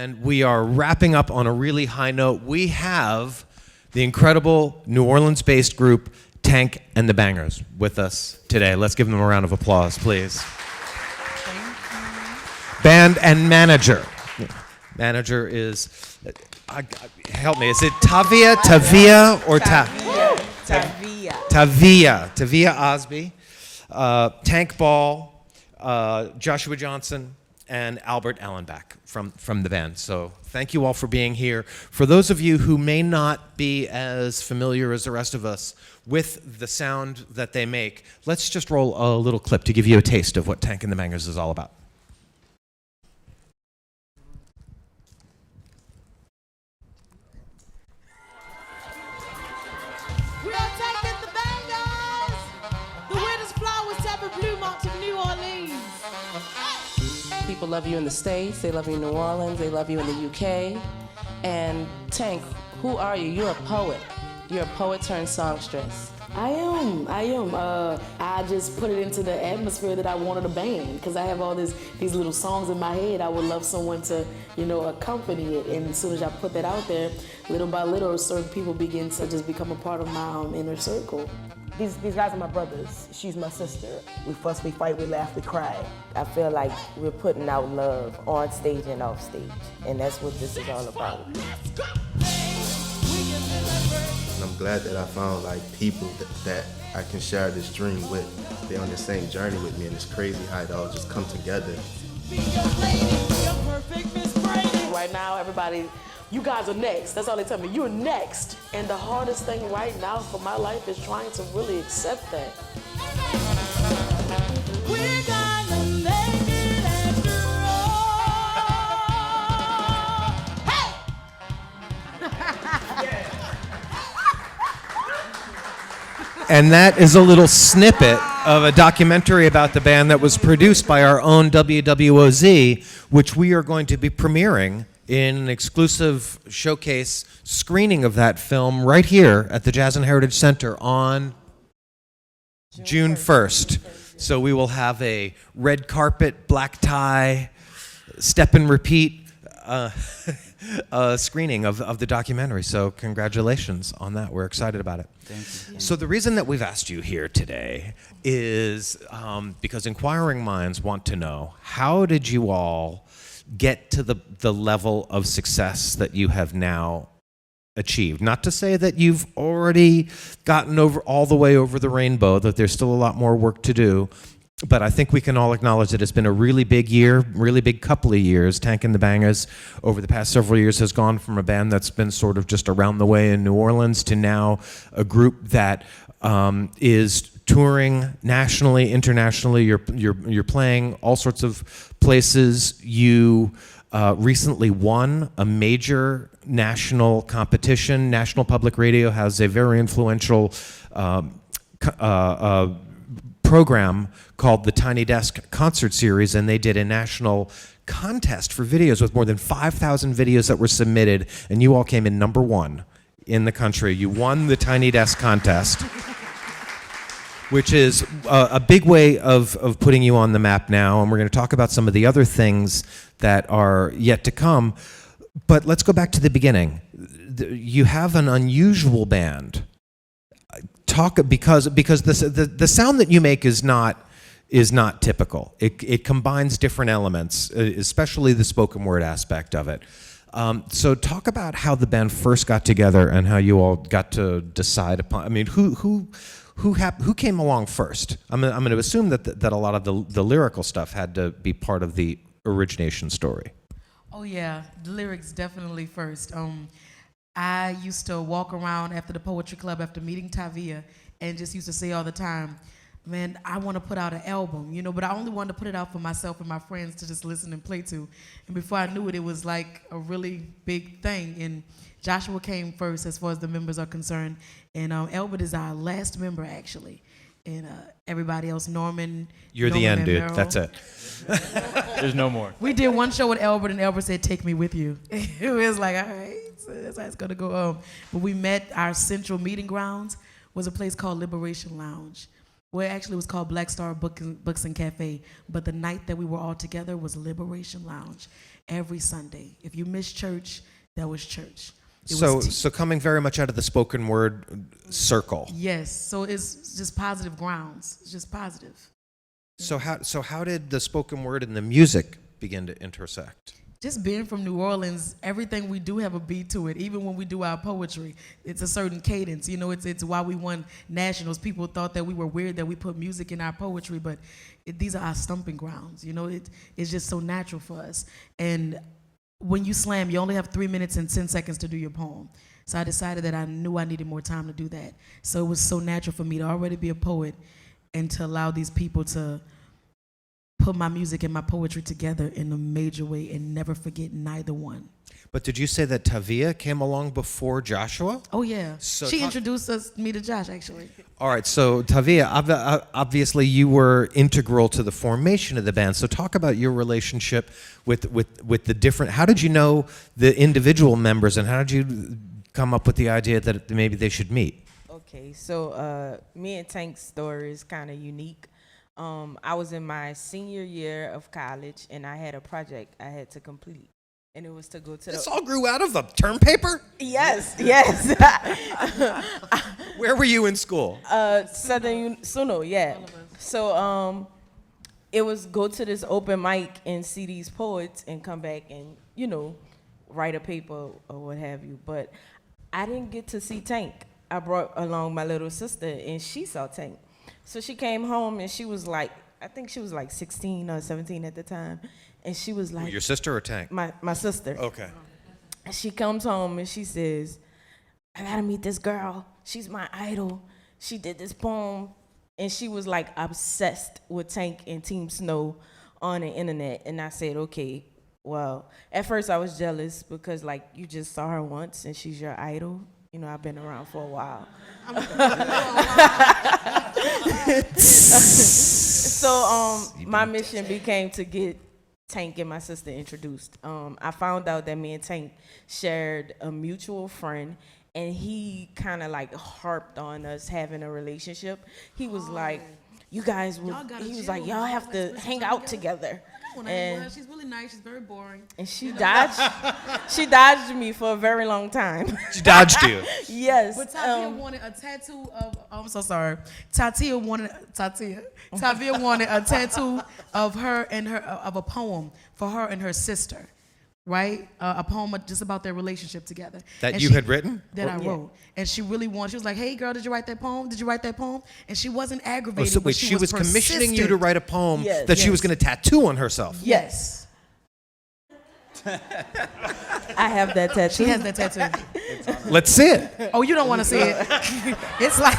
And we are wrapping up on a really high note. We have the incredible New Orleans-based group Tank and the Bangers with us today. Let's give them a round of applause, please. Band and manager. Manager is, help me, is it Tavia, or Tavia Osby, Tank Ball, Joshua Johnson, and Albert Allenbach from the band. So thank you all for being here. For those of you who may not be as familiar as the rest of us with the sound that they make, let's just roll a little clip to give you a taste of what Tank and the Bangers is all about. We are taking the Bangas, the weirdest flowers to ever bloom out of New Orleans. People love you in the States, they love you in New Orleans, they love you in the UK. And Tank, who are you? You're a poet. You're a poet turned songstress. I am. I just put it into the atmosphere that I wanted a band, because I have all these little songs in my head. I would love someone to, accompany it. And as soon as I put that out there, little by little, certain people begin to just become a part of my inner circle. These guys are my brothers. She's my sister. We fuss, we fight, we laugh, we cry. I feel like we're putting out love on stage and off stage, and that's what this is all about. And I'm glad that I found people that I can share this dream with. They're on the same journey with me, and it's crazy how it all just come together. Right now, everybody, you guys are next. That's all they tell me. You're next. And the hardest thing right now for my life is trying to really accept that. We're gonna make it after all. Hey! And that is a little snippet of a documentary about the band that was produced by our own WWOZ, which we are going to be premiering in an exclusive showcase screening of that film right here at the Jazz and Heritage Center on June 1st. So we will have a red carpet, black tie, step and repeat screening of the documentary. So congratulations on that. We're excited about it. Thank you. So the reason that we've asked you here today is because inquiring minds want to know, how did you all get to the level of success that you have now achieved? Not to say that you've already gotten all the way over the rainbow, that there's still a lot more work to do, but I think we can all acknowledge that it's been a really big year, really big couple of years. Tank and the Bangers over the past several years has gone from a band that's been sort of just around the way in New Orleans to now a group that is touring nationally, internationally. You're playing all sorts of places. You recently won a major national competition. National Public Radio has a very influential program called the Tiny Desk Concert Series, and they did a national contest for videos with more than 5,000 videos that were submitted, and you all came in #1 in the country. You won the Tiny Desk contest, which is a big way of putting you on the map now, and we're going to talk about some of the other things that are yet to come. But let's go back to the beginning. You have an unusual band. Because the sound that you make is not typical. It combines different elements, especially the spoken word aspect of it. So talk about how the band first got together and how you all got to decide upon. I mean, who came along first? I'm going to assume that a lot of the lyrical stuff had to be part of the origination story. Oh yeah, the lyrics definitely first. I used to walk around after the poetry club after meeting Tavia and just used to say all the time, man, I want to put out an album, but I only wanted to put it out for myself and my friends to just listen and play to. And before I knew it, it was like a really big thing. And Joshua came first as far as the members are concerned. And Albert is our last member, actually. And everybody else, Norman. You're the end, dude. Merrill. That's it. There's no more. We did one show with Albert, and Albert said, take me with you. It was like, all right, so that's how it's going to go. But we met, our central meeting grounds was a place called Liberation Lounge. Well, actually, it was called Black Star Books and Cafe, but the night that we were all together was Liberation Lounge. every Sunday. If you missed church, that was church. It So, was so coming very much out of the spoken word circle. yes, so it's just positive grounds. It's just positive. So how did the spoken word and the music begin to intersect? Just being from New Orleans, everything we do have a beat to it. Even when we do our poetry, it's a certain cadence. You know, it's why we won nationals. People thought that we were weird that we put music in our poetry, but these are our stumping grounds. You know, it's just so natural for us. And when you slam, you only have 3 minutes and 10 seconds to do your poem. So I decided that I knew I needed more time to do that. So it was so natural for me to already be a poet and to allow these people to put my music and my poetry together in a major way and never forget neither one. But did you say that Tavia came along before Joshua? Oh yeah, So she introduced me to Josh actually. All right, so Tavia, obviously you were integral to the formation of the band. So talk about your relationship with the different. How did you know the individual members, and how did you come up with the idea that maybe they should meet? Okay, so me and Tank's story is kind of unique. I was in my senior year of college, and I had a project I had to complete, and it was to go to This the. all grew out of the term paper? Yes, yes. Where were you in school? Southern Suno, yeah. So it was go to this open mic and see these poets and come back and, you know, write a paper or what have you. But I didn't get to see Tank. I brought along my little sister, and she saw Tank. So she came home, and she was like, I think she was like 16 or 17 at the time. And she was like, Your sister or Tank? my sister. Okay. She comes home and she says, I gotta meet this girl. She's my idol. She did this poem. And she was like obsessed with Tank and Team Snow on the internet. And I said, okay, well, at first I was jealous because like you just saw her once and she's your idol. You know, I've been around for a while. So my mission became to get Tank and my sister introduced. I found out that me and Tank shared a mutual friend, and he kind of like harped on us having a relationship. He was like, you guys would, he was like, y'all have to hang out together. And she's really nice. She's very boring. and she dodged me for a very long time. She dodged you. Yes. But Tavia wanted a tattoo of. Oh, I'm so sorry. Tavia wanted a tattoo of her and of a poem for her and her sister, right? A poem just about their relationship together. That And you she- had written? That I wrote, and she really wanted. She was like, "Hey, girl, did you write that poem? Did you write that poem?" And she wasn't Oh, aggravated. so but wait, she was commissioning you to persistent. write a poem Yes. that she was Yes. going to tattoo on herself. Yes, I have that tattoo. she has that tattoo. Let's see it. Oh, you don't want to see it. It's like.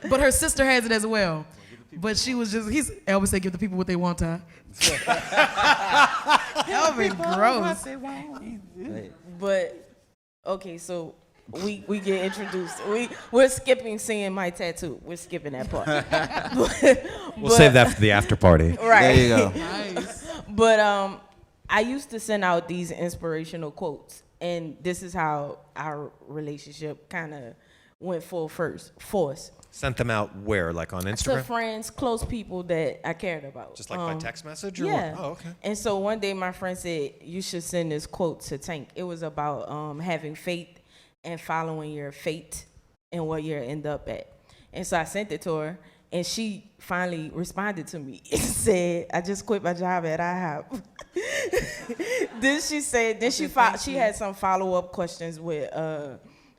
But her sister has it as well. But she was just, Elvis said, give the people what they want, Ty. Elvis, gross. But okay, so we get introduced. We're skipping seeing my tattoo. We're skipping that part. We'll save that for the after party. Right. There you go. Nice. But I used to send out these inspirational quotes, and this is how our relationship kind of went full force. Sent them out where? Like on To Instagram? friends, close people that I cared about. Just like by text message? Or Yeah. What? Oh, okay. And so one day my friend said, you should send this quote to Tank. It was about having faith and following your fate and what you'll end up at. And so I sent it to her, and she finally responded to me and said, I just quit my job at IHOP. Then she said, she had some follow-up questions with,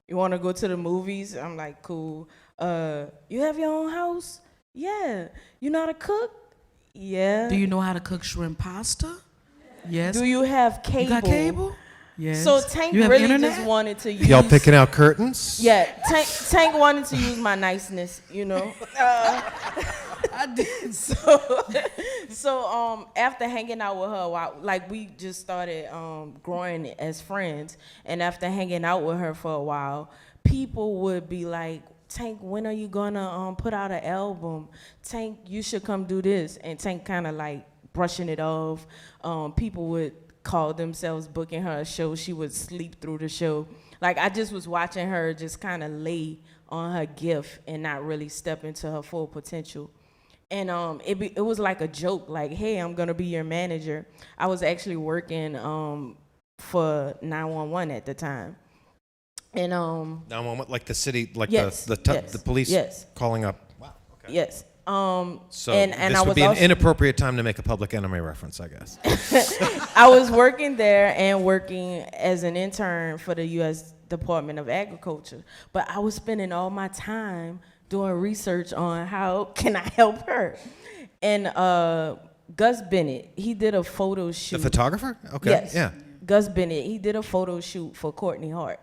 you want to go to the movies? I'm like, cool. You have your own house? Yeah. You know how to cook? Yeah. Do you know how to cook shrimp pasta? Yes. Do you have cable? You got cable? Yes. So Tank You have really internet? just wanted to use. Y'all picking out curtains? Yeah, Tank wanted to use my niceness, you know. I did. So after hanging out with her, a while, like we just started growing as friends, and after hanging out with her for a while, people would be like, Tank, when are you gonna put out an album? Tank, you should come do this. And Tank kind of like brushing it off. People would call themselves booking her a show. She would sleep through the show. Like I just was watching her just kind of lay on her gift and not really step into her full potential. And it was like a joke, like, hey, I'm gonna be your manager. I was actually working for 911 at the time, and Now, like the city, like Yes, the yes, police yes. calling up. Wow. Okay. yes, So and this I would was be an also, inappropriate time to make a Public Enemy reference, I guess. I was working there and working as an intern for the U.S. Department of Agriculture, but I was spending all my time doing research on how can I help her. And Gus Bennett, he did a photo shoot. The photographer? Okay. Yes. Yeah. Gus Bennett, he did a photo shoot for Courtney Hart.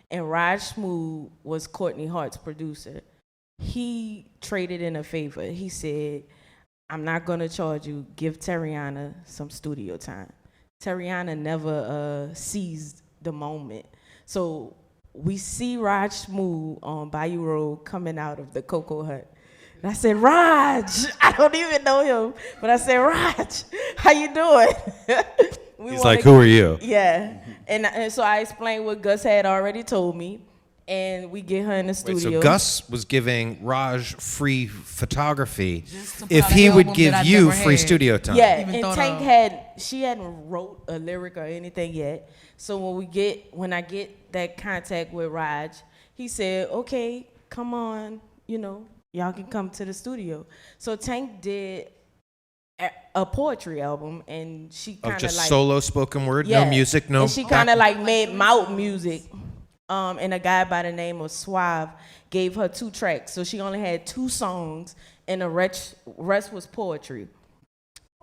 And Raj Smoot was Courtney Hart's producer. He traded in a favor. He said, I'm not gonna charge you, give Terriana some studio time. Terriana never seized the moment. So we see Raj Smoot on Bayou Road coming out of the Cocoa Hut. And I said, Raj, I don't even know him, but I said, Raj, how you doing? He's like, who are you? Yeah, and so I explained what Gus had already told me, and we get her in the Wait, studio. so Gus was giving Raj free photography Just to put if out he an would album give that I you never free had. studio time. Yeah, Even and thought Tank of. she hadn't wrote a lyric or anything yet. So when I get that contact with Raj, he said, okay, come on, y'all can come to the studio. So Tank did a poetry album, and she Of kind of just like solo spoken word, yeah. no music, no. And she kind of like made mouth music. And a guy by the name of Suave gave her 2 tracks, so she only had 2 songs, and the rest was poetry.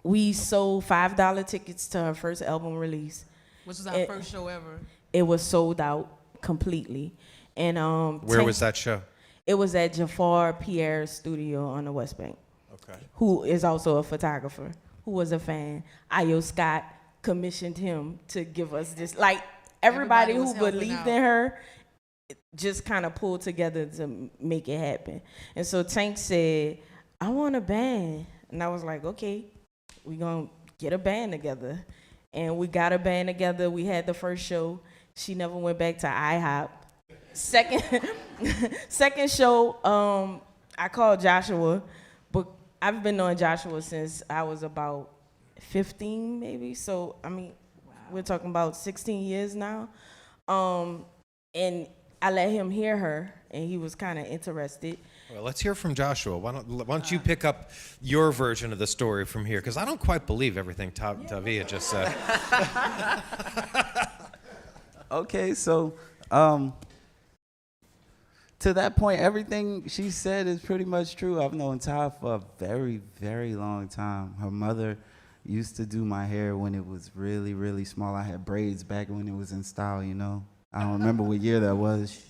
We sold $5 tickets to her first album release. Which was our first show ever. It was sold out completely. And Where was that show? It was at Jafar Pierre's studio on the West Bank. Okay. Who is also a photographer, who was a fan. Io Scott commissioned him to give us this. Like, everybody was who helping believed out. in her just kind of pulled together to make it happen. And so Tank said, I want a band. And I was like, okay, we're going to get a band together. And we got a band together. We had the first show. She never went back to IHOP. Second show, I called Joshua, but I've been knowing Joshua since I was about 15, maybe. So, I mean, we're talking about 16 years now. And I let him hear her, and he was kind of interested. Well, let's hear from Joshua. Why don't you pick up your version of the story from here? Because I don't quite believe everything Tavia just said. Okay, so to that point, everything she said is pretty much true. I've known Ty for a very, very long time. Her mother used to do my hair when it was really, really small. I had braids back when it was in style, I don't remember what year that was,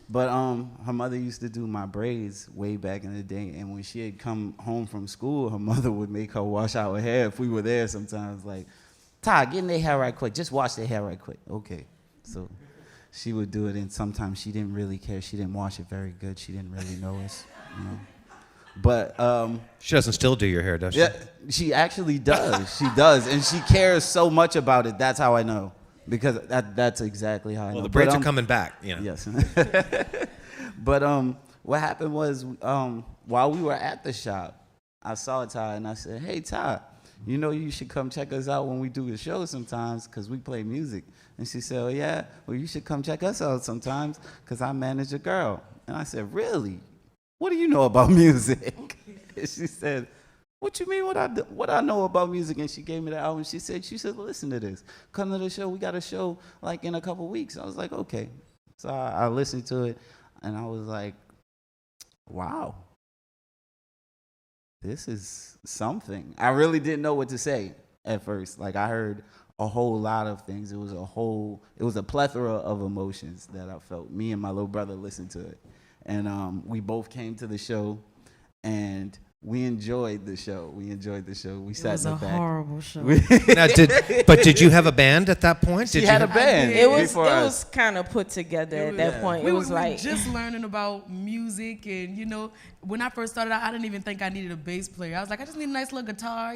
But her mother used to do my braids way back in the day, and when she had come home from school, her mother would make her wash our hair if we were there sometimes, like, Ty, get in their hair right quick. Just wash their hair right quick. Okay. So she would do it, and sometimes she didn't really care. She didn't wash it very good. She didn't really know us, But She doesn't still do your hair, does she? yeah, she actually does. She does, and she cares so much about it. That's how I know, because that's exactly how I know. Well, the braids But, are coming back, Yes. But what happened was while we were at the shop, I saw Ty and I said, "Hey Ty, you should come check us out when we do a show sometimes, because we play music." And she said, "Oh yeah, well you should come check us out sometimes, because I manage a girl." And I said, "Really? What do you know about music?" And she said, "What you mean what I know about music?" And she gave me the album. She said, "Listen to this. Come to the show. We got a show like in a couple weeks." I was like, "Okay." So I listened to it, and I was like, wow, this is something. I really didn't know what to say at first. Like, I heard a whole lot of things. It was a plethora of emotions that I felt. Me and my little brother listened to it. And we both came to the show, and we enjoyed the show. We sat in the back. It was a horrible show. Now, did you have a band at that point? She had a band. It was before us. kind of put together at that point. We It was were like just learning about music, and when I first started out, I didn't even think I needed a bass player. I was like, I just need a nice little guitar,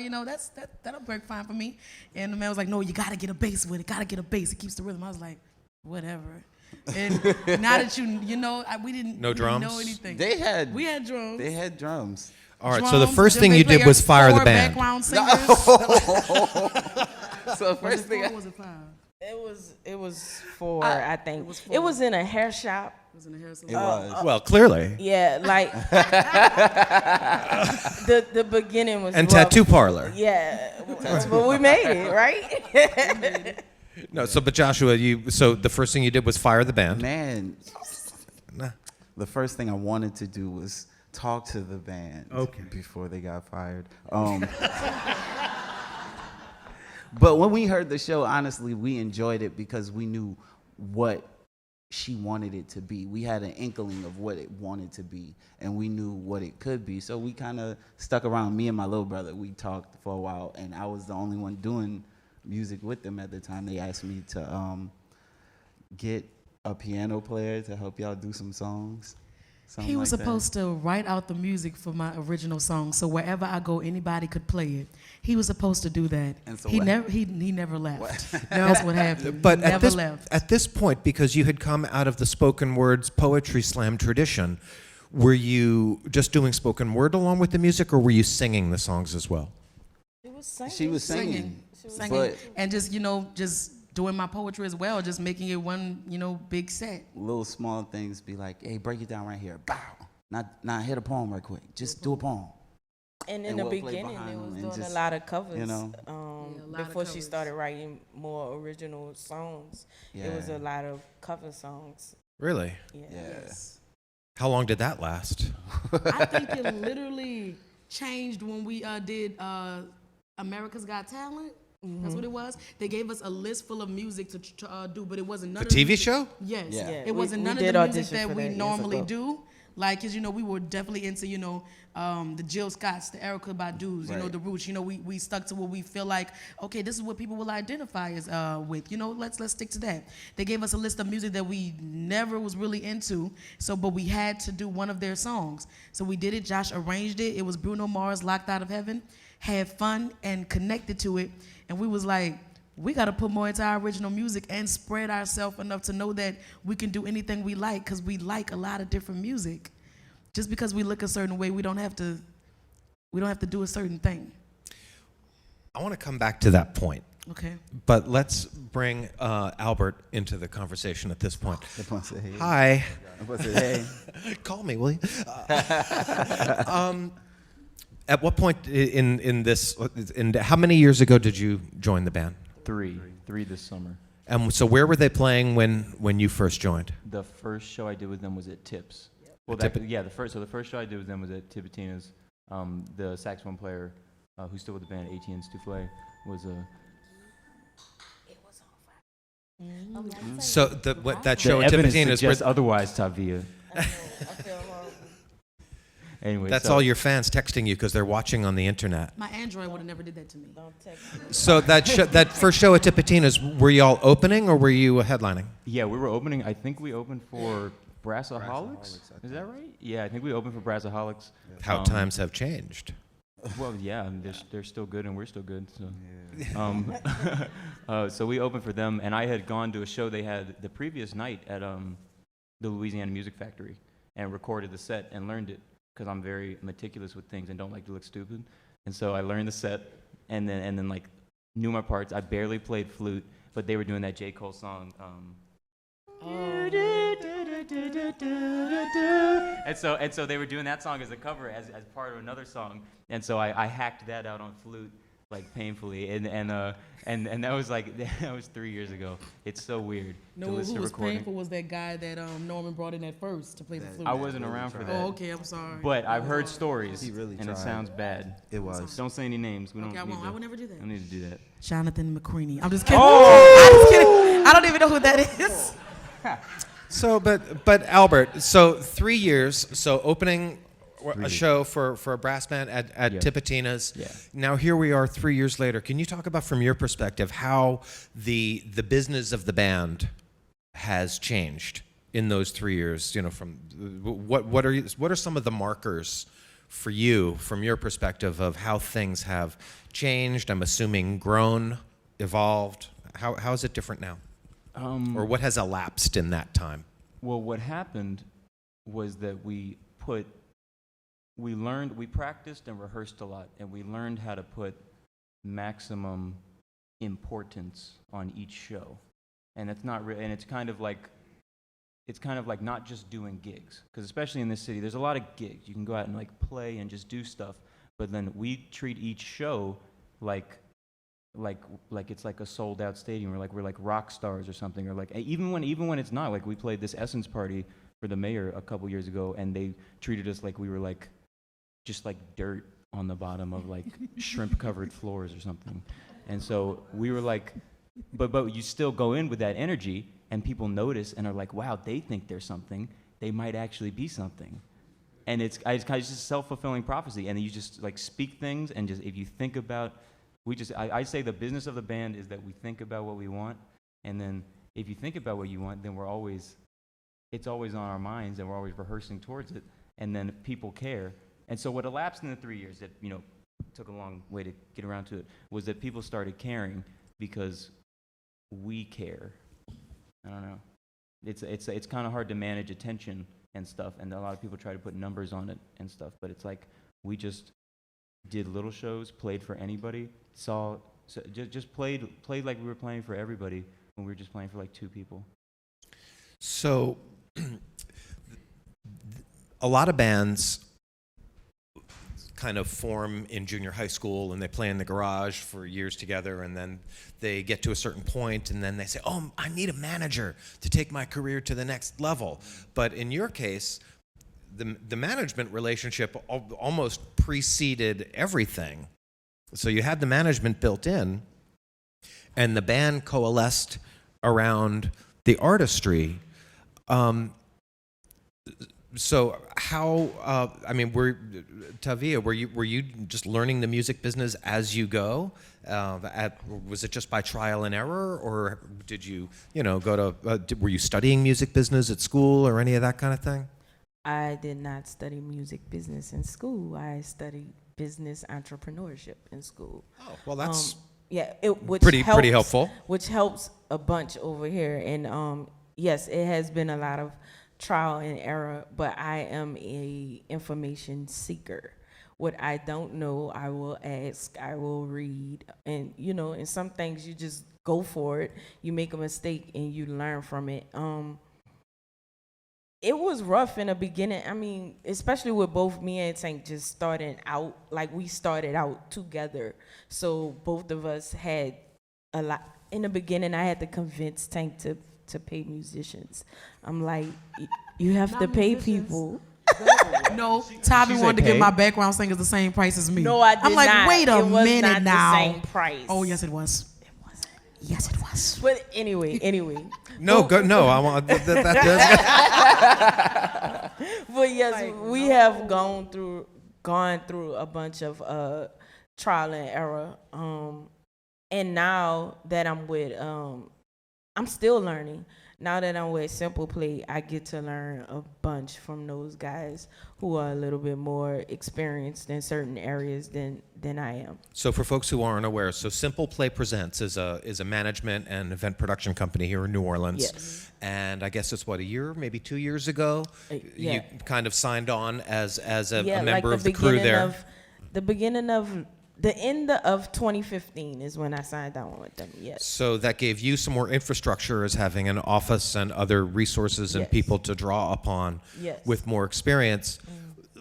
that'll work fine for me. And the man was like, no, you gotta get a bass with it. Gotta get a bass. It keeps the rhythm. I was like, whatever. And now that you know, we didn't No really drums? know anything. We had drums. They had drums. All right, so the Drums, first then thing they you did play was fire the four band. background singers. So first thing, Was it 5? It was 4, I think. It was in a hair shop. It was in the hair salon. it was. Well, clearly. Yeah, like the beginning was And rough. tattoo parlor. Yeah, but we made it, right? No, so but Joshua, so the first thing you did was fire the band. Man, the first thing I wanted to do was talk to the band before they got fired. But when we heard the show, honestly, we enjoyed it because we knew what she wanted it to be. We had an inkling of what it wanted to be, and we knew what it could be. So we kind of stuck around. Me and my little brother, we talked for a while, and I was the only one doing music with them at the time. They asked me to get a piano player to help y'all do some songs. He was like that. supposed to write out the music for my original song, so wherever I go, anybody could play it. He was supposed to do that. And so he what never left. That's what happened. But He at never this, left. at this point, because you had come out of the spoken words poetry slam tradition, were you just doing spoken word along with the music, or were you singing the songs as well? She was singing. Singing, But and just just doing my poetry as well, just making it one big set. little small things be like, hey, break it down right here. Bow. Not hit a poem right quick. Just do a poem. And in And the we'll play beginning, behind it was them and doing just, a lot of covers. you know. Yeah, a lot of Before she covers. started writing more original songs, it was Yeah. a lot of cover songs. Really? Yeah. Yeah. How long did that last? I think it literally changed when we did America's Got Talent. That's what it was. They gave us a list full of music to do, but it wasn't none The of the TV music. show? Yes. Yeah. It wasn't we none of did the music audition that for we that years normally ago. do. Like, cause we were definitely into the Jill Scotts, the Erykah Badu's, Right. the Roots. We stuck to what we feel like. Okay, this is what people will identify as with. Let's stick to that. They gave us a list of music that we never was really into. But we had to do one of their songs. So we did it. Josh arranged it. It was Bruno Mars, "Locked Out of Heaven." Had fun and connected to it, and we was like, we got to put more into our original music and spread ourselves enough to know that we can do anything we like, because we like a lot of different music. Just because we look a certain way, we don't have to do a certain thing. I want to come back to that point, Okay. but let's bring Albert into the conversation at this point. I'm supposed to say, hey. Hi. I'm supposed to say, hey. Call me, will you? At what point in how many years ago did you join the band? 3 this summer. And so where were they playing when you first joined? The first show I did with them was at Tips. Well, Tip- the first show I did with them was at Tipitina's. The saxophone player, who's still with the band, Etienne Stoufflet, was a. So that show The at evidence Tipitina's, suggests otherwise, Tavia. I feel horrible. Anyway, that's so- all your fans texting you because they're watching on the internet. My Android would have never did that to me. Don't text me. So that first show at Tipitina's, were y'all opening or were you headlining? Yeah, we were opening. I think we opened for Brassaholics. Is that right? Yeah, I think we opened for Brassaholics. How times have changed. Well, yeah, I mean, they're still good and we're still good. So, so we opened for them, and I had gone to a show they had the previous night at the Louisiana Music Factory, and recorded the set and learned it because I'm very meticulous with things and don't like to look stupid. And so I learned the set, and then like knew my parts. I barely played flute, but they were doing that J. Cole song. And so they were doing that song as a cover as part of another song, and so I hacked that out on flute like painfully, and that was like that was 3 years ago. It's so weird to No, listen who to was recording. painful was that guy that Norman brought in at first to play the flute. I wasn't around for that. Oh, okay, I'm sorry. But I've heard stories, He really and tried. it sounds bad. It was. Don't say any names. We don't Okay, I need won't. to, I would never do that. don't need to do that. Jonathan McCreaney. I'm just kidding. I'm just kidding. I don't even know who that is. So, but Albert, so 3 years, so opening a show for a brass band at Yeah. Tipitina's. Yeah. Now here we are 3 years later. Can you talk about, from your perspective, how the business of the band has changed in those 3 years? From what are some of the markers for you, from your perspective, of how things have changed? I'm assuming grown, evolved. How is it different now? Or what has elapsed in that time? Well, what happened was that we practiced and rehearsed a lot, and we learned how to put maximum importance on each show. And it's not and it's kind of like not just doing gigs, because especially in this city, there's a lot of gigs. You can go out and like play and just do stuff, but then we treat each show like it's like a sold out stadium, or like we're like rock stars or something, or like even when it's not. Like we played this Essence party for the mayor a couple years ago, and they treated us like we were like just like dirt on the bottom of like shrimp covered floors or something. And so we were like, but you still go in with that energy, and people notice and are like, wow, they think they're something, they might actually be something. And it's kind of just a self-fulfilling prophecy. And then you just like speak things, and just if you think about, I say the business of the band is that we think about what we want, and then if you think about what you want, then it's always on our minds, and we're always rehearsing towards it, and then people care. And so what elapsed in the 3 years that, took a long way to get around to it, was that people started caring because we care. I don't know. It's kind of hard to manage attention and stuff, and a lot of people try to put numbers on it and stuff, but it's like we just did little shows, played for anybody, just played like we were playing for everybody when we were just playing for like 2 people. So a lot of bands kind of form in junior high school, and they play in the garage for years together, and then they get to a certain point, and then they say, oh, I need a manager to take my career to the next level. But in your case, the management relationship almost preceded everything. So you had the management built in, and the band coalesced around the artistry. So how? Tavia, were you just learning the music business as you go? Was it just by trial and error, or did you, go to? Were you studying music business at school or any of that kind of thing? I did not study music business in school. I studied business entrepreneurship in school. Oh, well, that's which pretty helps, helpful. Which helps a bunch over here. And yes, it has been a lot of trial and error, but I am a information seeker. What I don't know, I will ask, I will read, and and some things you just go for it. You make a mistake and you learn from it. It was rough in the beginning. I mean, especially with both me and Tank just starting out, like we started out together. So both of us had a lot. In the beginning, I had to convince Tank to pay musicians. I'm like, you have to pay people. No, Tavi wanted to give my background singers the same price as me. No, I did I'm like, not. wait a It was minute not now. the same price. Oh, yes, it was. It wasn't. Yes, it was. But anyway. No, no, I want that. But yes, we have gone through a bunch of trial and error. And now that I'm with, I'm still learning. Now that I'm with Simple Play, I get to learn a bunch from those guys who are a little bit more experienced in certain areas than I am. So for folks who aren't aware, so Simple Play Presents is a management and event production company here in New Orleans. Yes. And I guess it's a year, maybe 2 years ago, yeah. you kind of signed on as a Yeah, member like of the crew there. The end of 2015 is when I signed on with them, yes. So that gave you some more infrastructure as having an office and other resources and Yes. people to draw upon Yes. with more experience.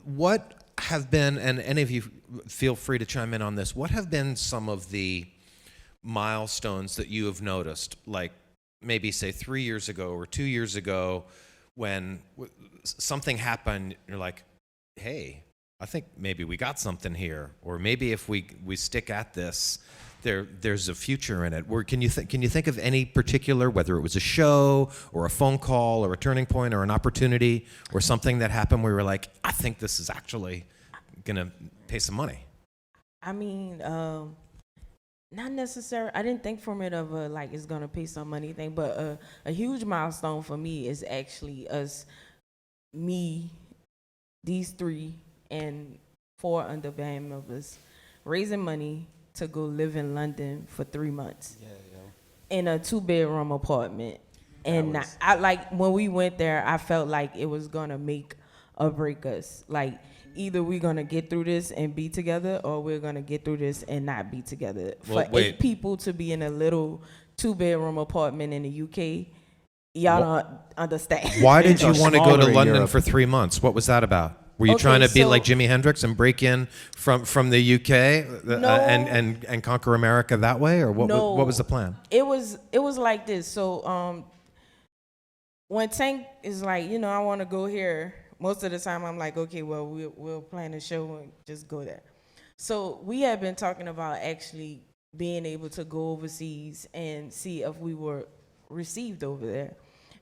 What have been, and any of you feel free to chime in on this, what have been some of the milestones that you have noticed, like maybe say 3 years ago or 2 years ago, when something happened, you're like, hey, I think maybe we got something here, or maybe if we stick at this, there's a future in it. Can you think of any particular, whether it was a show or a phone call or a turning point or an opportunity or something that happened where you were like, I think this is actually gonna pay some money? I mean, not necessarily. I didn't think from it of like it's gonna pay some money thing, but a huge milestone for me is actually me, these 3 and 4 under band members raising money to go live in London for 3 months. Yeah, in a 2-bedroom apartment. And I like when we went there, I felt like it was gonna make or break us. Like either we're gonna get through this and be together, or we're gonna get through this and not be together. Well, For wait. 8 people to be in a little 2-bedroom apartment in the UK, y'all don't understand. Why did you Or want to go smaller to in London Europe. for 3 months? What was that about? Were you Okay, trying to be so- like Jimi Hendrix and break in from the UK No. and conquer America that way, or what? No. What was the plan? It was like this. So when Tank is like, I want to go here, most of the time I'm like, okay, well we'll plan a show and just go there. So we have been talking about actually being able to go overseas and see if we were received over there.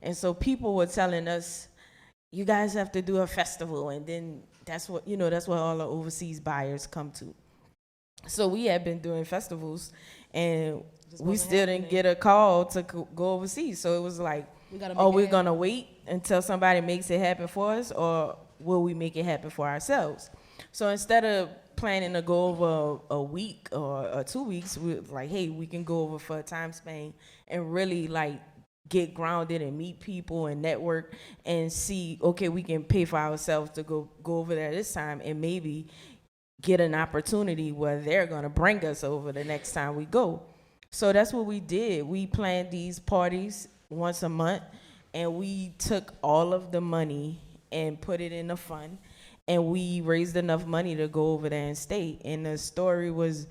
And so people were telling us, you guys have to do a festival, and then that's what all the overseas buyers come to. So we had been doing festivals, and we still didn't get a call to go overseas. So it was like, we're gonna wait until somebody makes it happen for us, or will we make it happen for ourselves? So instead of planning to go over a week or 2 weeks, we were like, hey, we can go over for a time span and really like get grounded and meet people and network and see, okay, we can pay for ourselves to go over there this time and maybe get an opportunity where they're gonna bring us over the next time we go. So that's what we did. We planned these parties once a month, and we took all of the money and put it in a fund, and we raised enough money to go over there and stay. And the story was,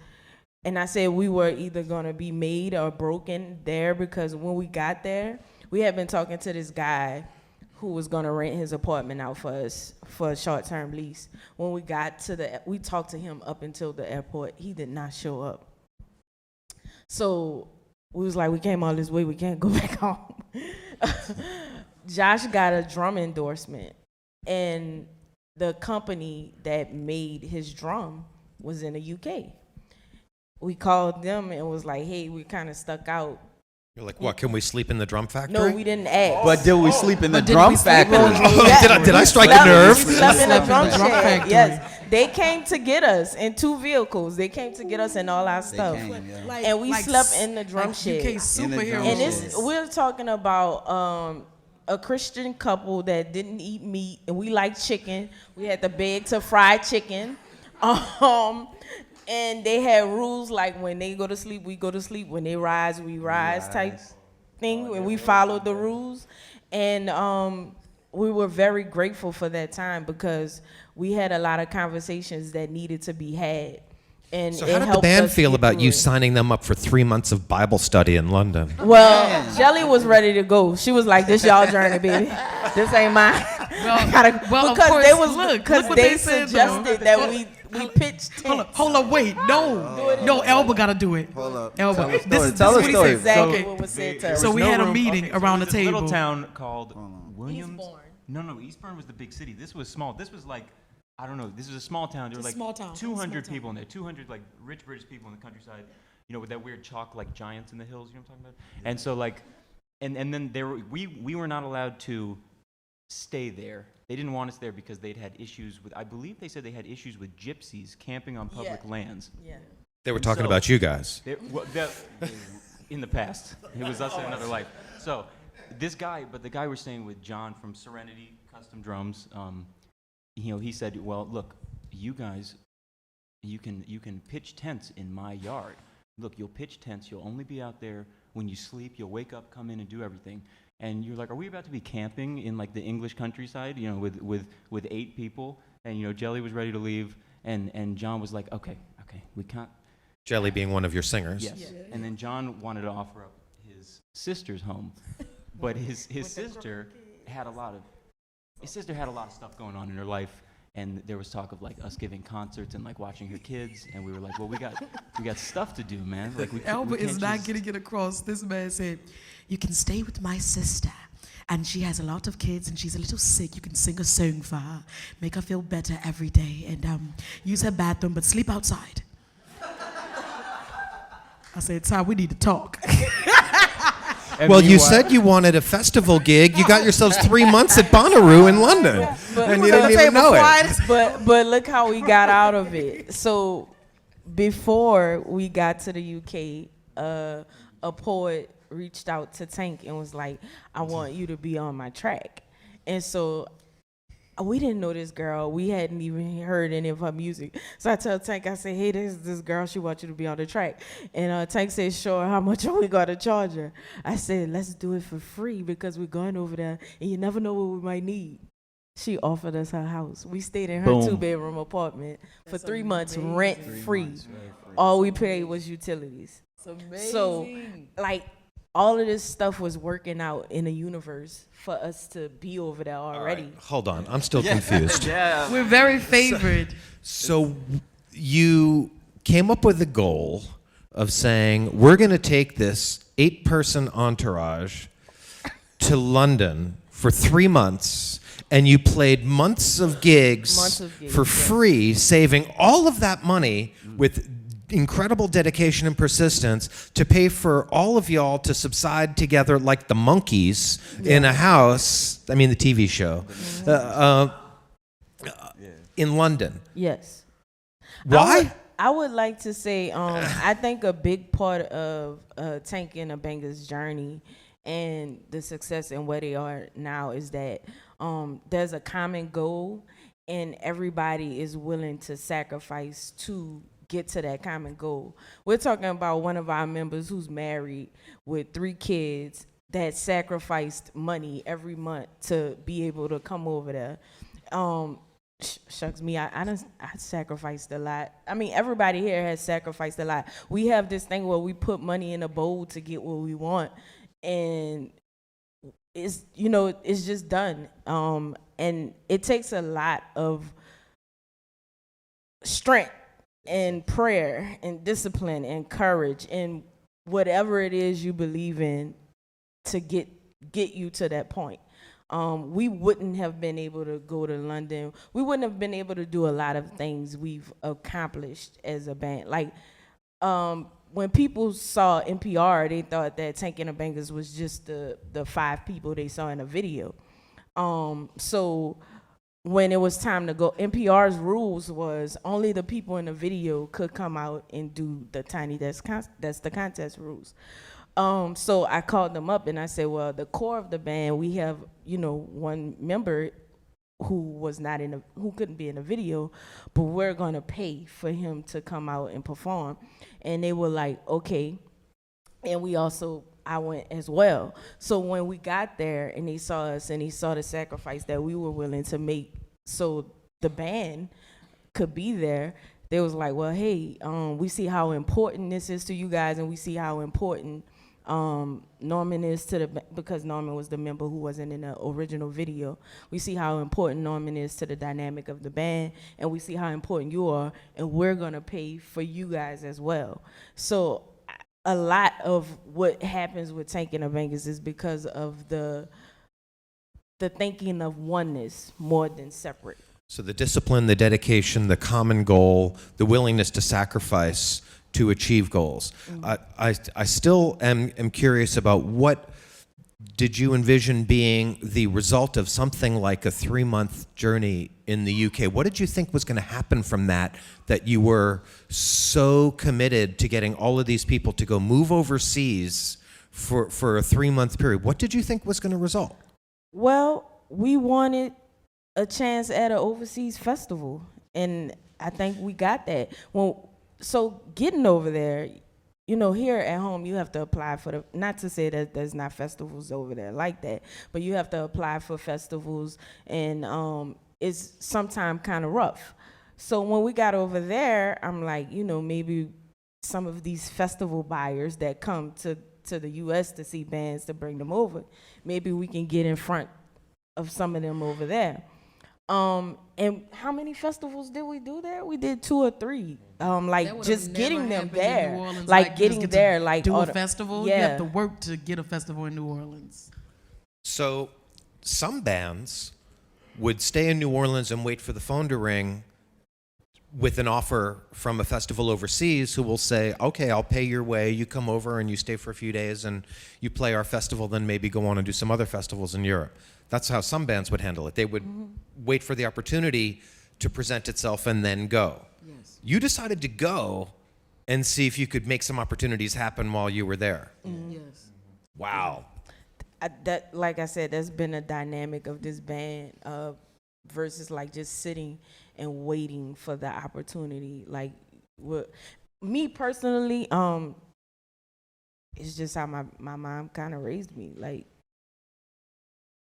and I said we were either gonna be made or broken there, because when we got there, we had been talking to this guy who was gonna rent his apartment out for us for a short-term lease. When we got to we talked to him up until the airport. He did not show up. So we was like, we came all this way, we can't go back home. Josh got a drum endorsement, and the company that made his drum was in the UK. We called them and was like, hey, we kind of stuck out. You're like, what? Can we sleep in the drum factory? No, we didn't ask. But did we sleep in the But did drum we sleep factory? on- Did I strike Slept- a nerve? We slept in the drum Drum shed. factory. Yes, they came to get us in 2 vehicles. They came to get us and all our stuff. came, yeah. And we slept in the drum shed. UK In the superhero. drum And shed. this, we're talking about a Christian couple that didn't eat meat, and we like chicken. We had to beg to fry chicken. And they had rules like when they go to sleep, we go to sleep. When they rise, we rise type thing. And we followed the rules. And we were very grateful for that time, because we had a lot of conversations that needed to be had. And So it how did the helped band us feel get about through you it. signing them up for 3 months of Bible study in London? Well, Jelly was ready to go. She was like, "This y'all journey, baby. This ain't mine." I gotta, well, of because course, they was look because what they they said, suggested though. that we pitched tents. Hold up, wait, no, Elba gotta do it. Hold up. Elba, Tell a this story. is Tell a what he story. said. Exactly Okay. what was said to There her. was So we no had a room- meeting okay, so around there was the this little table. town called Williams. Eastbourne. No, Eastbourne was the big city. This was small. This was like, I don't know. This was a small town. There were It's a like small town. 200 Small people in there. 200 like rich British people in the countryside. You know, with that weird chalk like giants in the hills. You know what I'm talking about? And so like, and then there were, we were not allowed to stay there. They didn't want us there because they'd had issues with. I believe they said they had issues with gypsies camping on public Yeah. lands. Yeah. They were talking So- about you guys. In the past, it was us in another life. So, this guy, but the guy we're staying with, John from Serenity Custom Drums, he said, "Well, look, you guys, you can pitch tents in my yard. Look, you'll pitch tents. You'll only be out there when you sleep. You'll wake up, come in, and do everything." And you're like, "Are we about to be camping in like the English countryside? You know, with 8 people?" And Jelly was ready to leave, and John was like, "Okay, we can't." Jelly being one of your singers. Yes. And then John wanted to offer up his sister's home, but his sister had a lot of stuff going on in her life, and there was talk of like us giving concerts and like watching her kids, and we were like, well, we got stuff to do, man. Like Elba we is can't not just- getting it across. This man said, "You can stay with my sister, and she has a lot of kids, and she's a little sick. You can sing a song for her, make her feel better every day, and use her bathroom, but sleep outside." I said, "Ty, we need to talk." And Well, you meanwhile- said you wanted a festival gig. You got yourselves 3 months at Bonnaroo in London, and you didn't even know it. But look how we got out of it. So before we got to the UK, a a poet reached out to Tank and was like, I want you to be on my track. And so we didn't know this girl. We hadn't even heard any of her music. So I tell Tank, I say, hey, there's this girl. She wants you to be on the track. And Tank said, sure, how much are we going to charge her? I said, let's do it for free because we're going over there and you never know what we might need. She offered us her house. We stayed in her Boom. 2-bedroom apartment for 3 months, rent free. All we paid was utilities. It's amazing. So, like, all of this stuff was working out in the universe for us to be over there already. Hold on, I'm still confused. Yeah. We're very favored. So you came up with the goal of saying, we're going to take this 8-person entourage to London for 3 months, and you played months of gigs, for yes. free, saving all of that money with incredible dedication and persistence to pay for all of y'all to subside together like the monkeys in a house. I mean, the TV show in London. Yes. Why? I would like to say, I think a big part of Tank and Bangas' journey and the success and where they are now is that there's a common goal and everybody is willing to sacrifice to get to that common goal. We're talking about one of our members who's married with 3 kids that sacrificed money every month to be able to come over there. Shucks me, I sacrificed a lot. I mean, everybody here has sacrificed a lot. We have this thing where we put money in a bowl to get what we want, and it's just done. And it takes a lot of strength and prayer and discipline and courage and whatever it is you believe in to get you to that point. We wouldn't have been able to go to London. We wouldn't have been able to do a lot of things we've accomplished as a band. Like, when people saw NPR, they thought that Tank and the Bangas was just the 5 people they saw in a video. So when it was time to go, NPR's rules was only the people in the video could come out and do the Tiny Desk that's the contest rules. So I called them up and I said, well, the core of the band, we have, one member who couldn't be in the video, but we're gonna pay for him to come out and perform. And they were like, okay. And I went as well. So when we got there and they saw us and they saw the sacrifice that we were willing to make so the band could be there, they was like, well, hey, we see how important this is to you guys, and we see how important Norman is because Norman was the member who wasn't in the original video. We see how important Norman is to the dynamic of the band, and we see how important you are, and we're gonna pay for you guys as well. So a lot of what happens with Tank and the Bangas is because of the thinking of oneness more than separate. So the discipline, the dedication, the common goal, the willingness to sacrifice to achieve goals. I still am curious about what did you envision being the result of something like a 3-month journey in the UK? What did you think was going to happen from that you were so committed to getting all of these people to go move overseas for a 3-month period? What did you think was going to result? Well, we wanted a chance at an overseas festival, and I think we got that. So getting over there, here at home, you have to apply for not to say that there's not festivals over there like that, but you have to apply for festivals, and it's sometimes kind of rough. So when we got over there, I'm like, maybe some of these festival buyers that come to the U.S. to see bands to bring them over, maybe we can get in front of some of them over there. And how many festivals did we do there? We did 2 or 3. Like just getting them there, like getting there, like do a festival. Yeah. You have to work to get a festival in New Orleans. So some bands would stay in New Orleans and wait for the phone to ring with an offer from a festival overseas who will say, okay, I'll pay your way, you come over and you stay for a few days and you play our festival, then maybe go on and do some other festivals in Europe. That's how some bands would handle it. They would wait for the opportunity to present itself and then go. Yes. You decided to go and see if you could make some opportunities happen while you were there. Yes. Wow. That, like I said, that's been a dynamic of this band versus like just sitting and waiting for the opportunity. Like, what me personally, it's just how my mom kind of raised me. Like,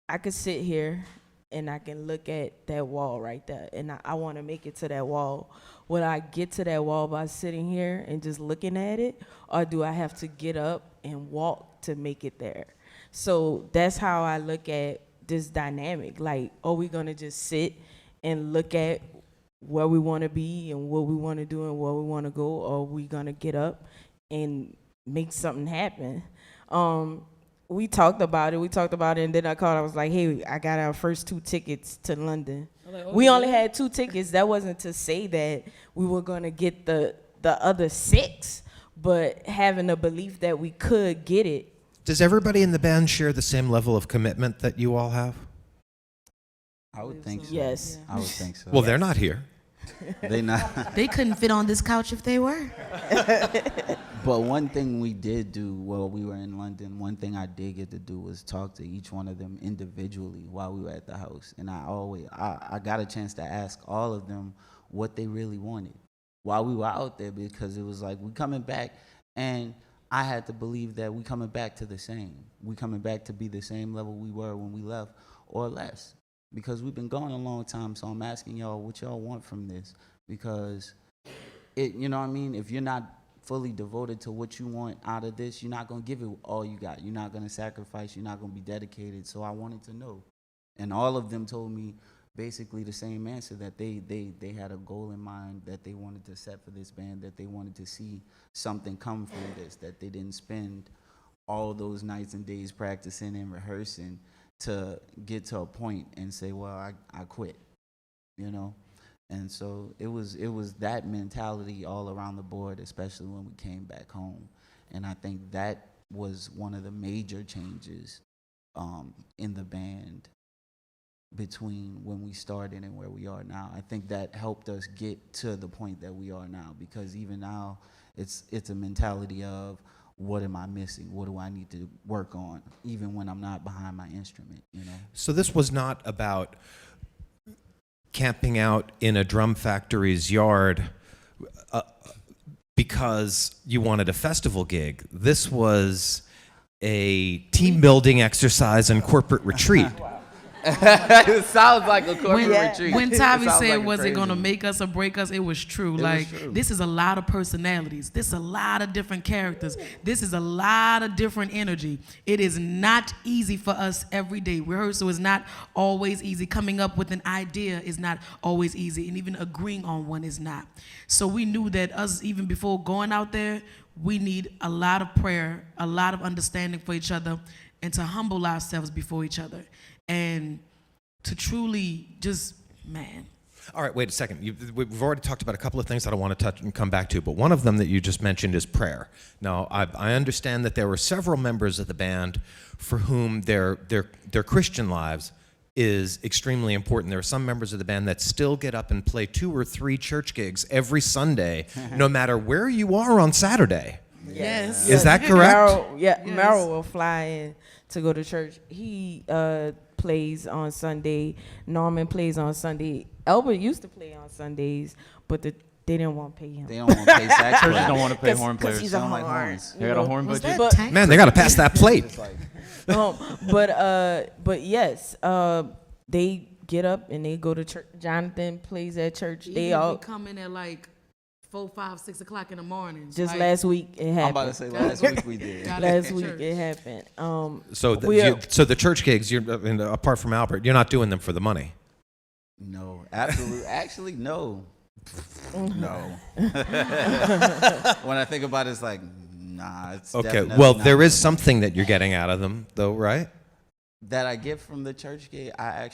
I could sit here and I can look at that wall right there, and I want to make it to that wall. Would I get to that wall by sitting here and just looking at it, or do I have to get up and walk to make it there? So that's how I look at this dynamic. Like, are we gonna just sit and look at where we want to be and what we want to do and where we want to go, or are we gonna get up and make something happen? We talked about it, and then I was like, hey, I got our first 2 tickets to London. We only had 2 tickets. That wasn't to say that we were gonna get the other 6, but having a belief that we could get it. Does everybody in the band share the same level of commitment that you all have? I would think so. Yes. I would think so. Well, they're not here. They not. They couldn't fit on this couch if they were. But one thing we did do while we were in London, one thing I did get to do was talk to each one of them individually while we were at the house. And I got a chance to ask all of them what they really wanted while we were out there, because it was like, we coming back, and I had to believe that we coming back to the same. We coming back to be the same level we were when we left, or less. Because we've been gone a long time, so I'm asking y'all what y'all want from this. Because you know what I mean? If you're not fully devoted to what you want out of this, you're not gonna give it all you got. You're not gonna sacrifice, you're not gonna be dedicated. So I wanted to know. And all of them told me basically the same answer, that they had a goal in mind that they wanted to set for this band, that they wanted to see something come from this, that they didn't spend all those nights and days practicing and rehearsing to get to a point and say, well, I quit, you know? And so it was that mentality all around the board, especially when we came back home. And I think that was one of the major changes in the band between when we started and where we are now. I think that helped us get to the point that we are now, because even now it's a mentality of, what am I missing? What do I need to work on, even when I'm not behind my instrument, you know? So this was not about camping out in a drum factory's yard because you wanted a festival gig. This was a team building exercise and corporate retreat. It sounds like a corporate retreat. When It Tavi sounds said, like was it crazy. going to make us or break us? It was true. This is a lot of personalities. This is a lot of different characters. This is a lot of different energy. It is not easy for us every day. Rehearsal is not always easy. Coming up with an idea is not always easy. And even agreeing on one is not. So we knew that us, even before going out there, we need a lot of prayer, a lot of understanding for each other, and to humble ourselves before each other. And to truly just, man. All right, wait a second. We've already talked about a couple of things that I want to touch and come back to, but one of them that you just mentioned is prayer. Now, I understand that there were several members of the band for whom their Christian lives is extremely important. There are some members of the band that still get up and play 2 or 3 church gigs every Sunday, no matter where you are on Saturday. Yes. Is that correct? Merrill will fly in to go to church. He plays on Sunday. Norman plays on Sunday. Albert used to play on Sundays, but they didn't want to pay him. They don't want to pay sax Churches players. don't want to pay horn Because players. he's They a don't like horn. horns. They got a horn Was budget. that Tank? Man, they got to pass that plate. But yes, they get up and they go to church. Jonathan plays at church. Even They if all we come in at like 4, 5, 6 o'clock in the morning. just like, last week it happened. I'm about to say last week we did. Got Last to week church. it happened. So the church gigs, apart from Albert, you're not doing them for the money. No, absolutely. Actually, no. No. When I think about it, it's like, nah. It's Okay, definitely well, not there is for me. something that you're getting out of them, though, right? that I get from the church gig. I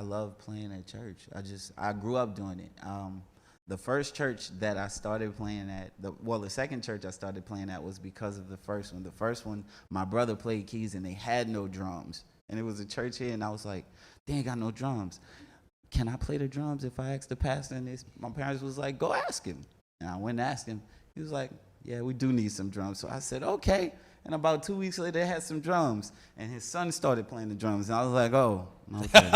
love playing at church. I grew up doing it. The first church that I started playing at, the second church I started playing at was because of the first one. The first one, my brother played keys and they had no drums. And it was a church here, and I was like, they ain't got no drums. Can I play the drums if I ask the pastor? And my parents was like, go ask him. And I went and asked him. He was like, yeah, we do need some drums. So I said, okay. And about 2 weeks later, they had some drums. And his son started playing the drums. And I was like, oh, okay.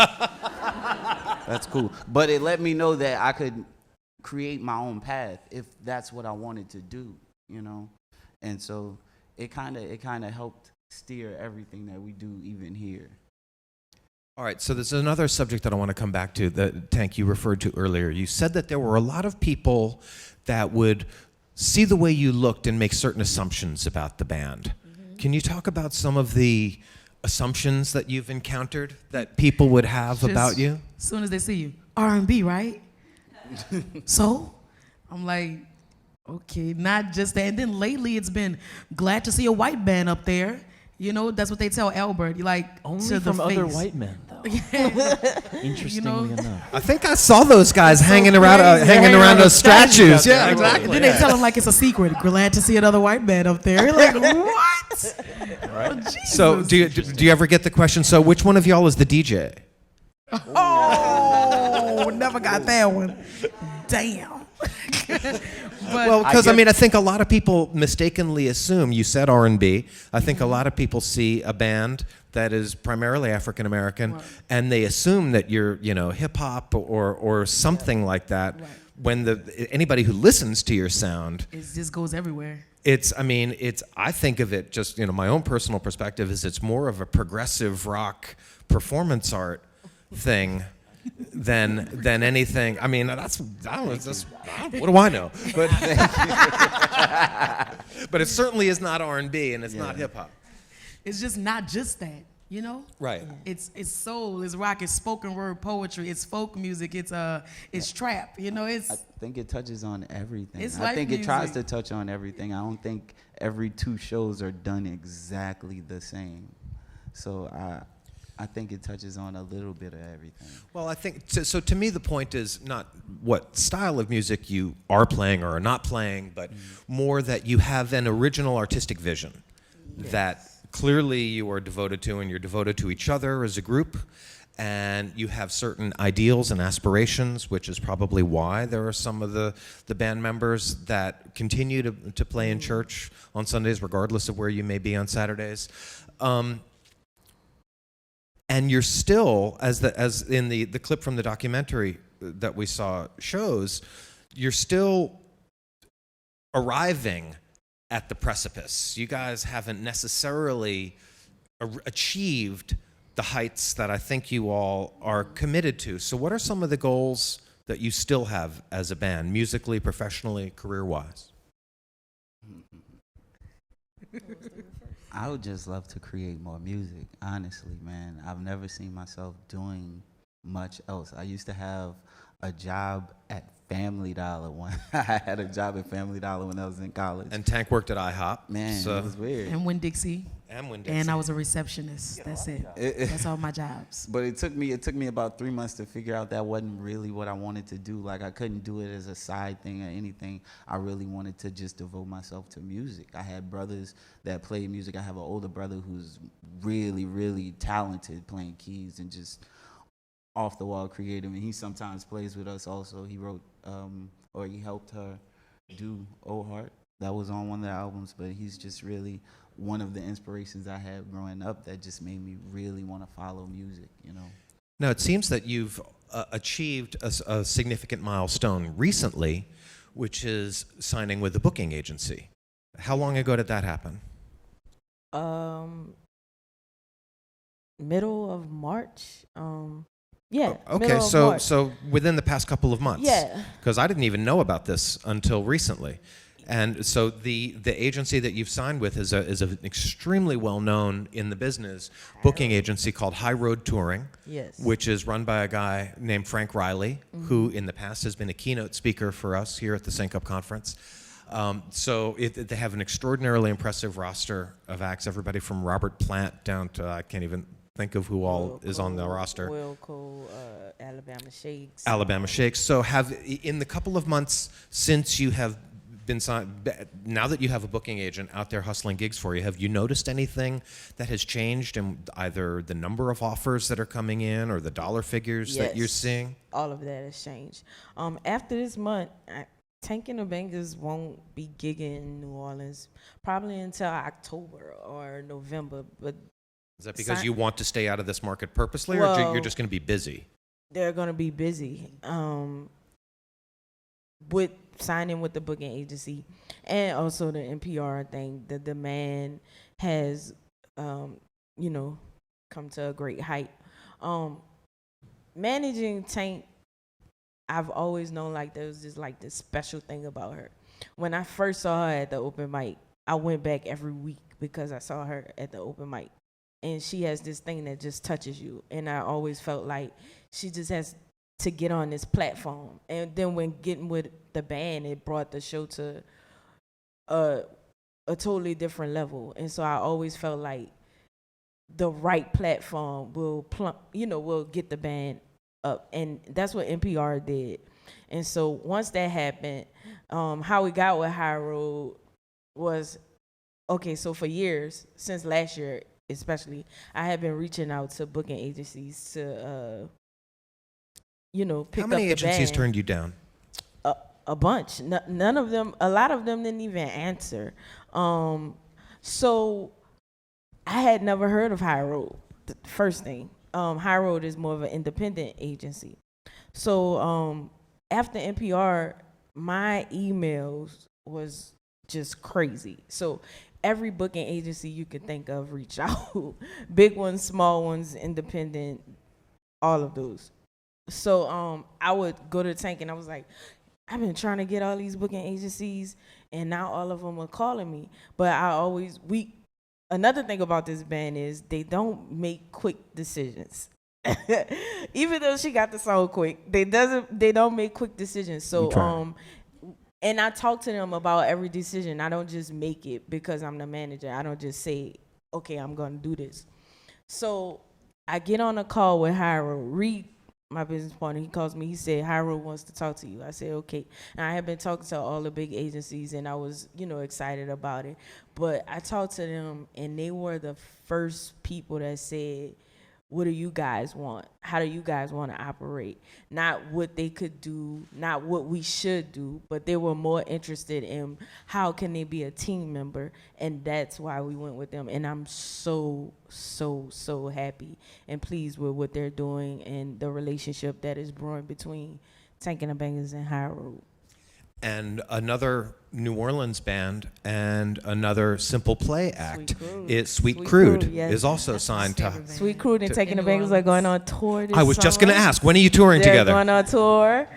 That's cool. But it let me know that I could create my own path if that's what I wanted to do, you know? And so it kind of helped steer everything that we do even here. All right, so there's another subject that I want to come back to that, Tank, you referred to earlier. You said that there were a lot of people that would see the way you looked and make certain assumptions about the band. Can you talk about some of the assumptions that you've encountered that people would have about you? As soon as they see you, R&B, right? So, I'm like, okay, not just that. And then lately it's been glad to see a white band up there. You know, that's what they tell Albert. You like Only to the from other face. white men, though. Interestingly enough. I think I saw those guys hanging around crazy. hanging around those statues. Yeah, Yeah, exactly. exactly. Then they tell them like it's a secret. Glad to see another white man up there. You're like, what? Oh, Jesus. So do you ever get the question, so which one of y'all is the DJ? Oh, never got that one. Damn. Well, because I think a lot of people mistakenly assume, you said R&B, I think a lot of people see a band that is primarily African American, and they assume that you're, hip hop or something like that. Right. When anybody who listens to your sound, It just goes everywhere. I think of it just, my own personal perspective is it's more of a progressive rock performance art thing than anything. I mean, what do I know? But but it certainly is not R&B and it's not hip hop. It's just not just that, you know? Right. It's soul, it's rock, it's spoken word poetry, it's folk music, it's trap, I think it touches on everything. It's I life think it tries music. to touch on everything. I don't think every 2 shows are done exactly the same. So I think it touches on a little bit of everything. Well, I think, so to me the point is not what style of music you are playing or are not playing, but more that you have an original artistic vision that clearly you are devoted to, and you're devoted to each other as a group, and you have certain ideals and aspirations, which is probably why there are some of the band members that continue to play in church on Sundays, regardless of where you may be on Saturdays. And you're still, as in the clip from the documentary that we saw shows, you're still arriving at the precipice. You guys haven't necessarily achieved the heights that I think you all are committed to. So what are some of the goals that you still have as a band, musically, professionally, career-wise? I would just love to create more music, honestly, man. I've never seen myself doing much else. I used to have a job at Family Dollar I had a job at Family Dollar when I was in college. And Tank worked at IHOP. Man, so. It was weird. And Winn-Dixie. And I was a receptionist. That's it. That's all my jobs. But it took me about 3 months to figure out that wasn't really what I wanted to do. Like, I couldn't do it as a side thing or anything. I really wanted to just devote myself to music. I had brothers that played music. I have an older brother who's really, really talented playing keys and just off the wall creative, and he sometimes plays with us also. He wrote or he helped her do Oh Heart. That was on one of the albums, but he's just really one of the inspirations I had growing up that just made me really want to follow music, Now, it seems that you've achieved a significant milestone recently, which is signing with a booking agency. How long ago did that happen? Middle of March. Yeah. Okay, so within the past couple of months. Yeah. Because I didn't even know about this until recently. And so the agency that you've signed with is an extremely well-known in the business booking agency called High Road Touring, Yes. which is run by a guy named Frank Riley, who in the past has been a keynote speaker for us here at the Sync Up Conference. They have an extraordinarily impressive roster of acts, everybody from Robert Plant down to, I can't even think of who all is on the roster. Wilco, Alabama Shakes. Alabama Shakes. So in the couple of months since you have been signed, now that you have a booking agent out there hustling gigs for you, have you noticed anything that has changed in either the number of offers that are coming in or the dollar figures that you're seeing? All of that has changed. After this month, Tank and the Bangas won't be gigging in New Orleans probably until October or November. But Is that because you want to stay out of this market purposely, or you're just going to be busy? They're going to be busy with signing with the booking agency, and also the NPR thing. The demand has, come to a great height. Managing Tank, I've always known like there was just like this special thing about her. When I first saw her at the open mic, I went back every week because I saw her at the open mic. And she has this thing that just touches you. And I always felt like she just has to get on this platform. And then when getting with the band, it brought the show to a totally different level. And so I always felt like the right platform will get the band up. And that's what NPR did. And so once that happened, how we got with High Road was, okay, so for years, since last year especially, I have been reaching out to booking agencies to, pick up the band. How many agencies turned you down? A bunch. None of them, a lot of them didn't even answer. So I had never heard of High Road, the first thing. High Road is more of an independent agency. So after NPR, my emails was just crazy. So every booking agency you could think of reach out. Big ones, small ones, independent, all of those. So I would go to Tank and I was like, I've been trying to get all these booking agencies and now all of them are calling me. But another thing about this band is they don't make quick decisions. Even though she got the song quick, they don't make quick decisions. So and I talk to them about every decision. I don't just make it because I'm the manager. I don't just say, okay, I'm gonna do this. So I get on a call with Hyro. Reed, my business partner, he calls me. He said, Hyro wants to talk to you. I said, okay. And I had been talking to all the big agencies, and I was, excited about it. But I talked to them, and they were the first people that said, what do you guys want? How do you guys want to operate? Not what they could do, not what we should do, but they were more interested in how can they be a team member, and that's why we went with them. And I'm so, so, so happy and pleased with what they're doing and the relationship that is brewing between Tank and the Bangers and High Road. And another New Orleans band and another simple play act. Sweet Crude yes. is also signed to. Sweet Crude and Taking the Bangles are going on tour this I was just going to summer. ask, when are you touring They're together? going on tour.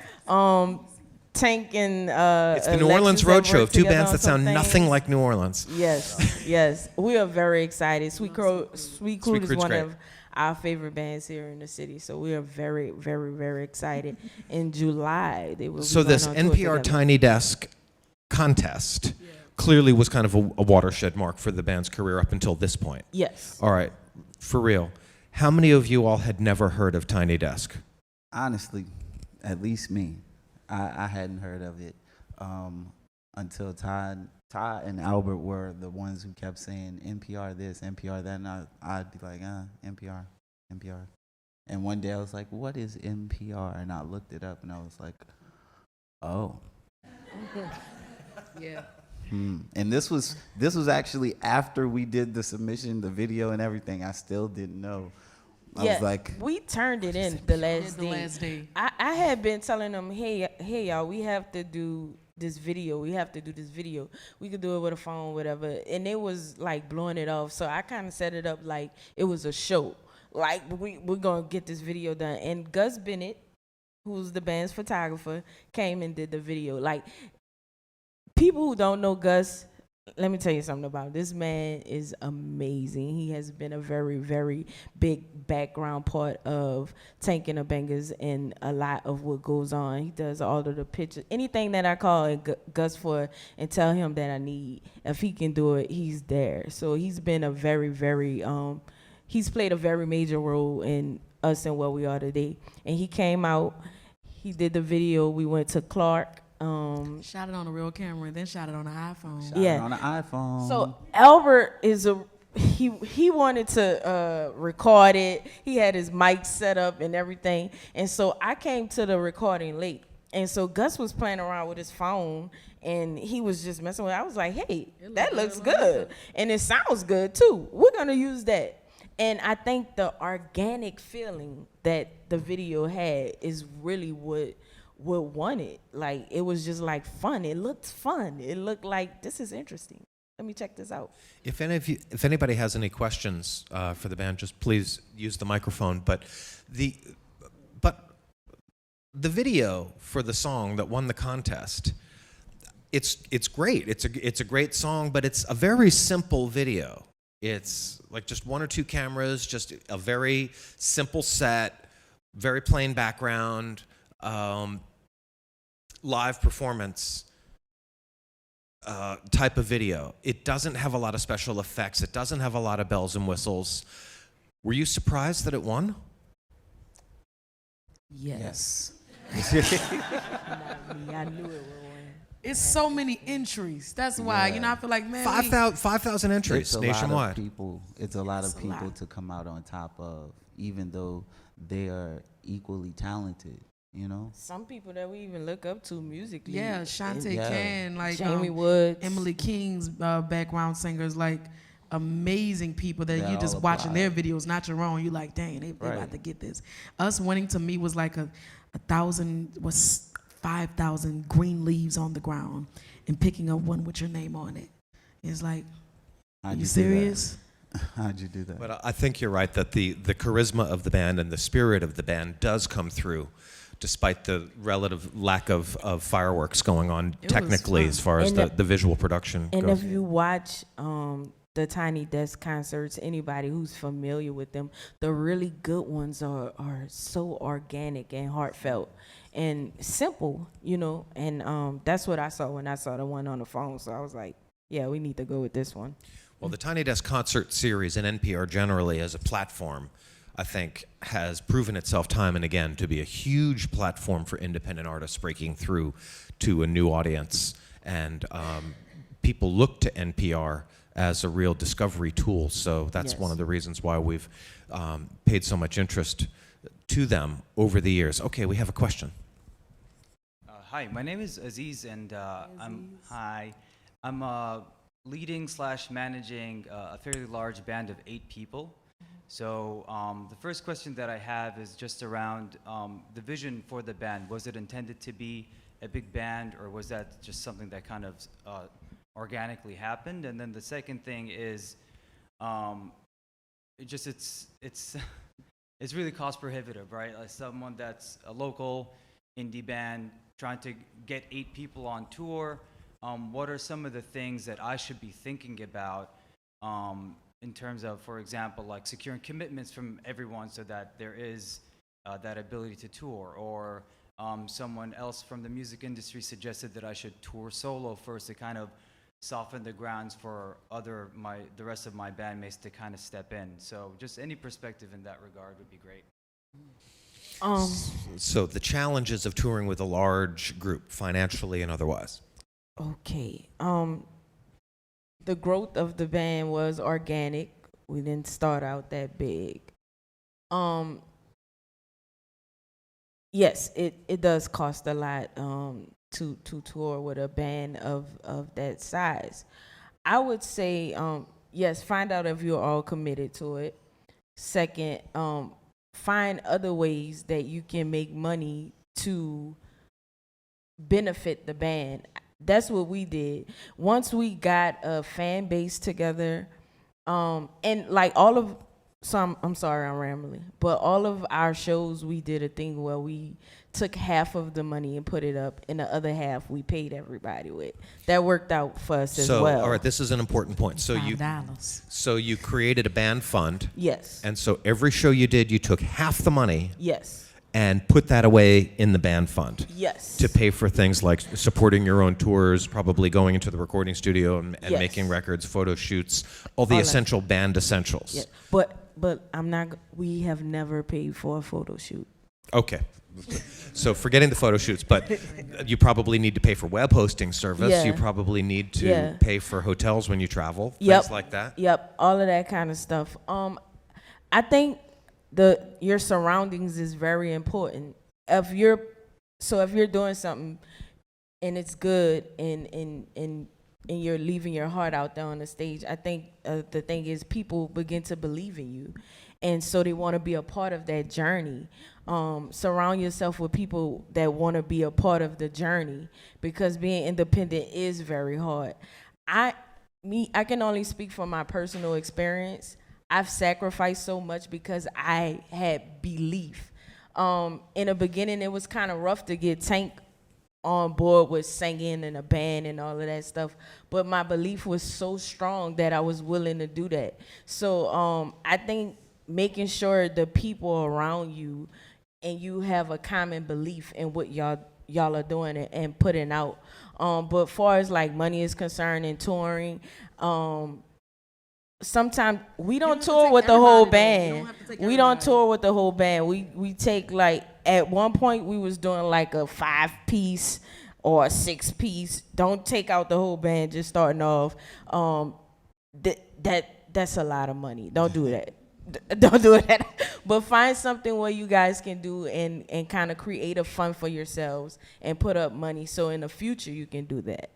Tank and it's the New Alexis Orleans have Roadshow worked of two together bands on that sound some nothing things. like New Orleans. Yes. We are very excited. Sweet Crude is Crude's one great. of our favorite bands here in the city, so we are very, very, very excited. In July, they will be So going this on tour NPR together. Tiny Desk contest clearly was kind of a watershed mark for the band's career up until this point. Yes. All right, for real. How many of you all had never heard of Tiny Desk? Honestly, at least me. I hadn't heard of it until Ty and Albert were the ones who kept saying NPR this, NPR that, and I'd be like, NPR. And one day I was like, what is NPR? And I looked it up and I was like, oh. Yeah. And this was actually after we did the submission, the video and everything. I still didn't know. I was like, we turned it in the last The last day. I had been telling them, hey y'all, we have to do this video. We could do it with a phone, whatever. And they was like blowing it off. So I kind of set it up like it was a show. Like we're going to get this video done. And Gus Bennett, who's the band's photographer, came and did the video. Like, people who don't know Gus, let me tell you something about him. This man is amazing. He has been a very, very big background part of Tank and the Bangers and a lot of what goes on. He does all of the pictures. Anything that I call Gus for and tell him that I need, if he can do it, he's there. So he's been a very, very, he's played a very major role in us and where we are today. And he came out, he did the video. We went to Clark. Shot it on a real camera and then shot it on an iPhone. on an iPhone. So Albert is he wanted to record it. He had his mic set up and everything. And so I came to the recording late. And so Gus was playing around with his phone, and he was just messing with it. I was like, hey, that looks good. And it sounds good, too. We're going to use that. And I think the organic feeling that the video had is really what won it. Like, it was just like fun. It looked fun. It looked like, this is interesting. Let me check this out. If anybody has any questions for the band, just please use the microphone. But the video for the song that won the contest, it's great. It's a great song, but it's a very simple video. It's like just one or two cameras, just a very simple set, very plain background, live performance type of video. It doesn't have a lot of special effects. It doesn't have a lot of bells and whistles. Were you surprised that it won? Yes. Not me. I knew it would win. It's so many entries. That's why, you know, I feel like, man, 5,000 entries nationwide. It's a lot of people to come out on top of, even though they are equally talented, you know? Some people that we even look up to musically. yeah, Shantae Can, like Jamie Woods. Emily King's background singers, like amazing people that They you just all watching apply. their videos, not your own. You like, dang, they Right. about to get this. Us winning to me was like a 5,000 green leaves on the ground and picking up one with your name on it. It's like, How'd are you do that? serious? How'd you do that? But I think you're right that the charisma of the band and the spirit of the band does come through, despite the relative lack of fireworks going on It was technically fun. as far as And the visual production And goes. if you watch the Tiny Desk concerts, anybody who's familiar with them, the really good ones are so organic and heartfelt and simple, you know. And that's what I saw when I saw the one on the phone. So I was like, yeah, we need to go with this one. Well, the Tiny Desk concert series and NPR generally as a platform, I think, has proven itself time and again to be a huge platform for independent artists breaking through to a new audience. And people look to NPR as a real discovery tool. So that's Yes. one of the reasons why we've paid so much interest to them over the years. Okay, we have a question. Hi, my name is Aziz, and I'm leading / managing a fairly large band of 8 people. So the first question that I have is just around the vision for the band. Was it intended to be a big band, or was that just something that kind of organically happened? And then the second thing is, it's it's really cost prohibitive, right? Like someone that's a local indie band trying to get 8 people on tour. What are some of the things that I should be thinking about in terms of, for example, like securing commitments from everyone so that there is that ability to tour? Or someone else from the music industry suggested that I should tour solo first to kind of soften the grounds for the rest of my bandmates to kind of step in. So just any perspective in that regard would be great. So the challenges of touring with a large group, financially and otherwise. Okay. The growth of the band was organic. We didn't start out that big. Yes, it does cost a lot to tour with a band of that size. I would say yes, find out if you're all committed to it. Second, find other ways that you can make money to benefit the band. That's what we did. Once we got a fan base together, and like I'm sorry I'm rambling, but all of our shows we did a thing where we took half of the money and put it up, and the other half we paid everybody with. That worked out for us as well. All right, this is an important point. $5. So you created a band fund. Yes. And so every show you did, you took half the money Yes. and put that away in the band fund. Yes. To pay for things like supporting your own tours, probably going into the recording studio and Yes. making records, photo shoots, all the All that. essential band essentials. Yeah. But we have never paid for a photo shoot. Okay. So forgetting the photo shoots, but you probably need to pay for web hosting service. Yeah. You probably need to Yeah. pay for hotels when you travel, Yep. things like that. Yep, all of that kind of stuff. I think your surroundings is very important. If you're So if you're doing something and it's good and you're leaving your heart out there on the stage, I think the thing is people begin to believe in you. And so they want to be a part of that journey. Surround yourself with people that want to be a part of the journey, because being independent is very hard. I can only speak from my personal experience. I've sacrificed so much because I had belief. In the beginning, it was kind of rough to get Tank on board with singing in a band and all of that stuff, but my belief was so strong that I was willing to do that. So I think making sure the people around you and you have a common belief in what y'all are doing and putting out. But far as like money is concerned and touring, sometimes we don't tour with the whole band. We don't tour with the whole band. We take, like, at one point we was doing like a 5-piece or a 6-piece. Don't take out the whole band just starting off. That's a lot of money. Don't do that. Don't do that. But find something where you guys can do and kind of create a fund for yourselves and put up money so in the future you can do that.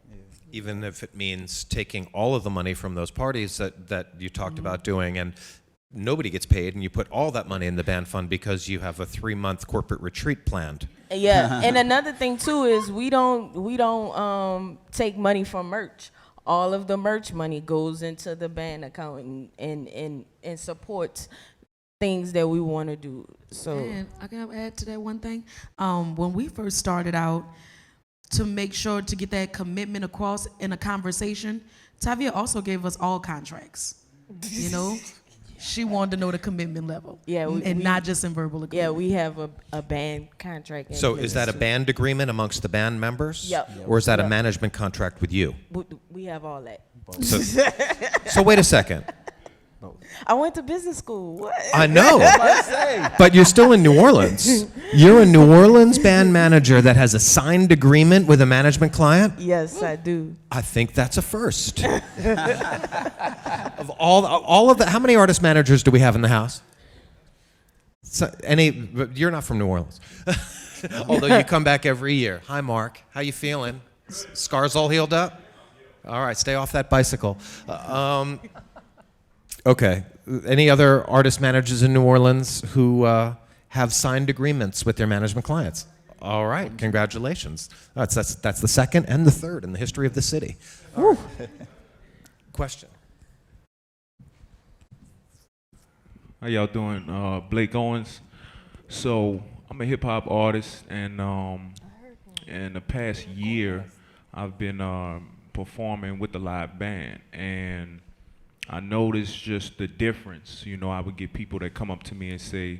Even if it means taking all of the money from those parties that you talked about doing, and nobody gets paid, and you put all that money in the band fund because you have a 3-month corporate retreat planned. Yeah, and another thing too is we don't take money from merch. All of the merch money goes into the band account and supports things that we want to do. So, and I can add to that one thing. When we first started out, to make sure to get that commitment across in a conversation, Tavia also gave us all contracts. You know, she wanted to know the commitment level. Yeah, not just in verbal agreement. Yeah, we have a band contract. So is that a band agreement amongst the band members? Yep. Or is that a management contract with you? We have all that. So wait a second. I went to business school. What? I know. But you're still in New Orleans. You're a New Orleans band manager that has a signed agreement with a management client? Yes, I do. I think that's a first. Of all of the, how many artist managers do we have in the house? You're not from New Orleans. Although you come back every year. Hi, Mark. How you feeling? Scars all healed up? All right, stay off that bicycle. Okay. Any other artist managers in New Orleans who have signed agreements with their management clients? All right. Congratulations. That's the second and the third in the history of the city. Question. How y'all doing? Blake Owens. So I'm a hip hop artist, and in the past year, I've been performing with the live band, and I noticed just the difference. You know, I would get people that come up to me and say,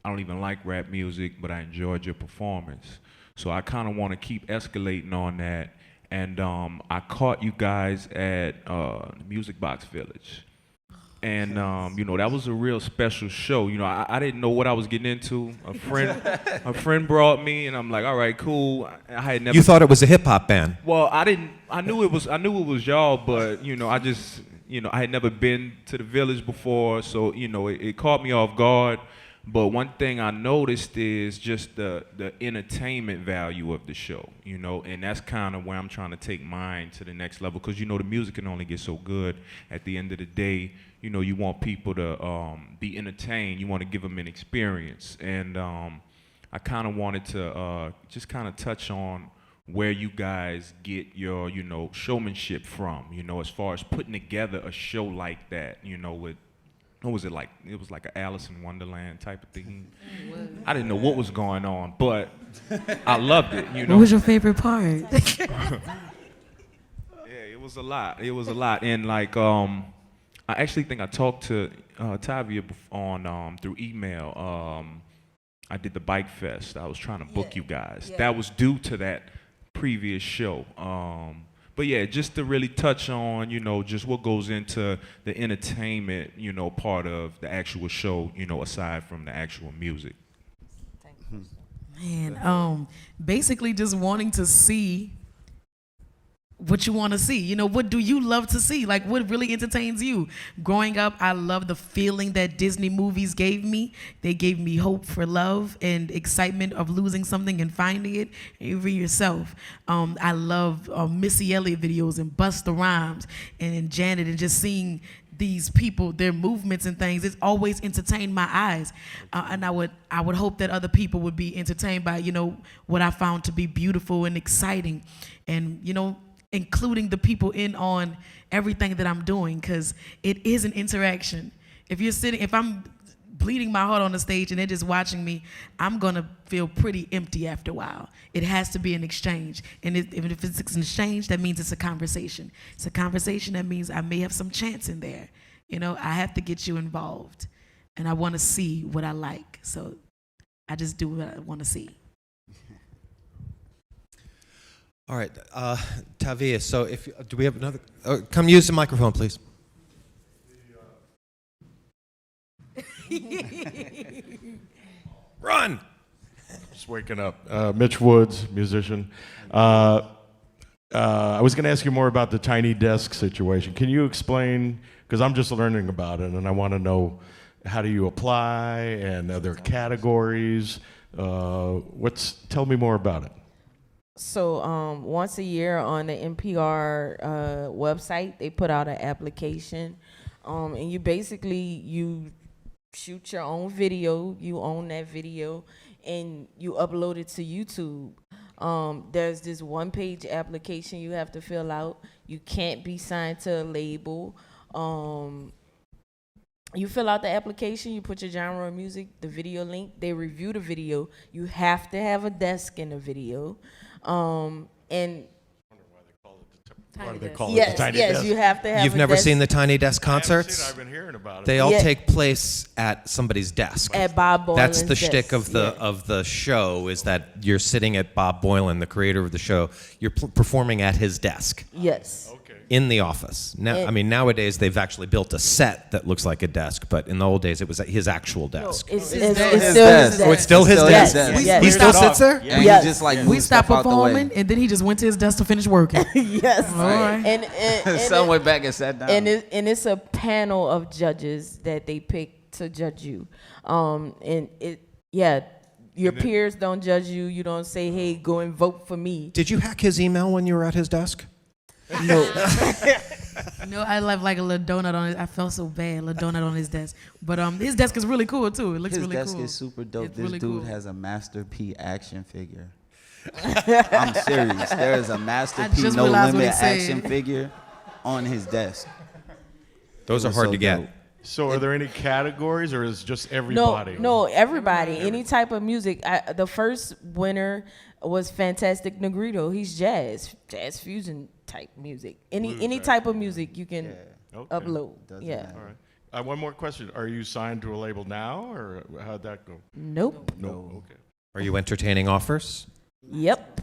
I don't even like rap music, but I enjoyed your performance. So I kind of want to keep escalating on that. And I caught you guys at Music Box Village. And, you know, that was a real special show. You know, I didn't know what I was getting into. A friend brought me, and I'm like, all right, cool. I had never. You thought it was a hip hop band? Well, I didn't. I knew it was y'all, but you know, I had never been to the Village before, so you know, it caught me off guard. But one thing I noticed is just the entertainment value of the show, you know, and that's kind of where I'm trying to take mine to the next level, because you know the music can only get so good. At the end of the day, you know, you want people to be entertained. You want to give them an experience, and I kind of wanted to just kind of touch on where you guys get your, you know, showmanship from, you know, as far as putting together a show like that, you know, with, what was it like? It was like an Alice in Wonderland type of thing. I didn't know what was going on, but I loved it, you know. What was your favorite part? Yeah, it was a lot. It was a lot. And like, I actually think I talked to Tavia on through email. I did the Bike Fest. I was trying to book you guys. Yeah. That was due to that previous show. But yeah, just to really touch on, you know, just what goes into the entertainment, you know, part of the actual show, you know, aside from the actual music. Man, basically just wanting to see what you want to see. You know, what do you love to see? Like, what really entertains you? Growing up, I love the feeling that Disney movies gave me. They gave me hope for love and excitement of losing something and finding it, even yourself. I love Missy Elliott videos and Busta Rhymes and Janet, and just seeing these people, their movements and things. It's always entertained my eyes, and I would hope that other people would be entertained by, you know, what I found to be beautiful and exciting, and, you know, including the people in on everything that I'm doing, because it is an interaction. If I'm bleeding my heart on the stage and they're just watching me, I'm gonna feel pretty empty after a while. It has to be an exchange, and if it's an exchange, that means it's a conversation. It's a conversation, that means I may have some chance in there. You know, I have to get you involved, and I want to see what I like, so I just do what I want to see. All right, Tavia, so do we have another? Come use the microphone, please. Run! Just waking up. Mitch Woods, musician. I was going to ask you more about the tiny desk situation. Can you explain, because I'm just learning about it, and I want to know, how do you apply, and are there categories? Tell me more about it. So once a year on the NPR website, they put out an application, and you shoot your own video, you own that video, and you upload it to YouTube. There's this one-page application you have to fill out. You can't be signed to a label. You fill out the application, you put your genre of music, the video link, they review the video. You have to have a desk in the video. And Why do they call it yes, the tiny yes, desk? you have to have. You've never seen the Tiny Desk concerts? I've been hearing about it. They all take place at somebody's desk. At Bob Boylan's That's the shtick desk, of the show, is that you're sitting at Bob Boylan, the creator of the show. You're performing at his desk. Yes. In the office. Now, I mean, nowadays they've actually built a set that looks like a desk, but in the old days it was his actual desk. It's his still desk. his desk. Oh, it's still his desk. Yes. He still sits there? And Yes. he just like We moves stopped stuff out the way. performing, and then he just went to his desk to finish working. Yes. All right. And Some went back and sat down. and it's a panel of judges that they pick to judge you. Your peers don't judge you. You don't say, "Hey, go and vote for me." Did you hack his email when you were at his desk? No. No, I left like a little donut on it. I felt so bad, a little donut on his desk. But his desk is really cool too. It looks His really desk cool. is super dope. It's This really dude cool. has a Master P action figure. I'm serious. There is a Master I P just No realized what Limit he said. action figure on his desk. Those It are was hard so to get. dope. So are there any categories, or is it just everybody? No, everybody. Any type of music. The first winner was Fantastic Negrito. He's jazz fusion type music. Any type of music you can upload. Yeah. All right. One more question. Are you signed to a label now, or how'd that go? Nope. No. Okay. Are you entertaining offers? Yep.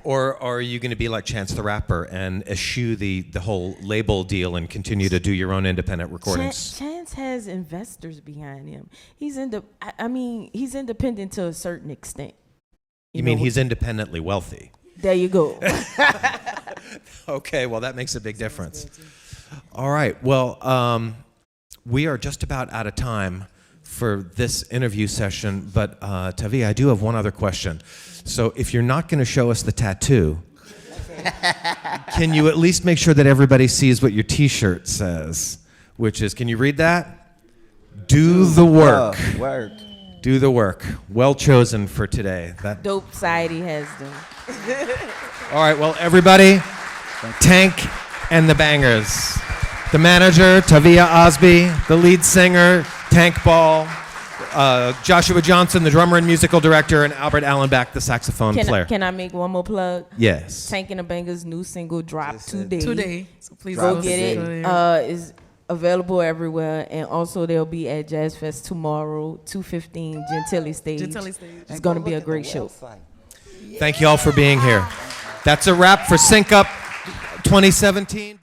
Or are you going to be like Chance the Rapper and eschew the whole label deal and continue to do your own independent recordings? Chance has investors behind him. He's he's independent to a certain extent. You mean he's independently wealthy? There you go. Okay, well, that makes a big difference. All right, well, we are just about out of time for this interview session, but Tavia, I do have one other question. So if you're not going to show us the tattoo, can you at least make sure that everybody sees what your T-shirt says, which is, can you read that? Do the work. Work. Do the work. Well chosen for today. That. Dope Society has them. All right, well, everybody, Tank and the Bangers. The manager, Tavia Osby. The lead singer, Tank Ball. Joshua Johnson, the drummer and musical director, and Albert Allenback, the saxophone player. Can I make one more plug? Yes. Tank and the Bangers' new single dropped today. Today. So please go get it. Is available everywhere, and also they'll be at Jazz Fest tomorrow, 2:15 Gentilly Stage. It's going to be a great show. Thank you all for being here. That's a wrap for Sync Up 2017.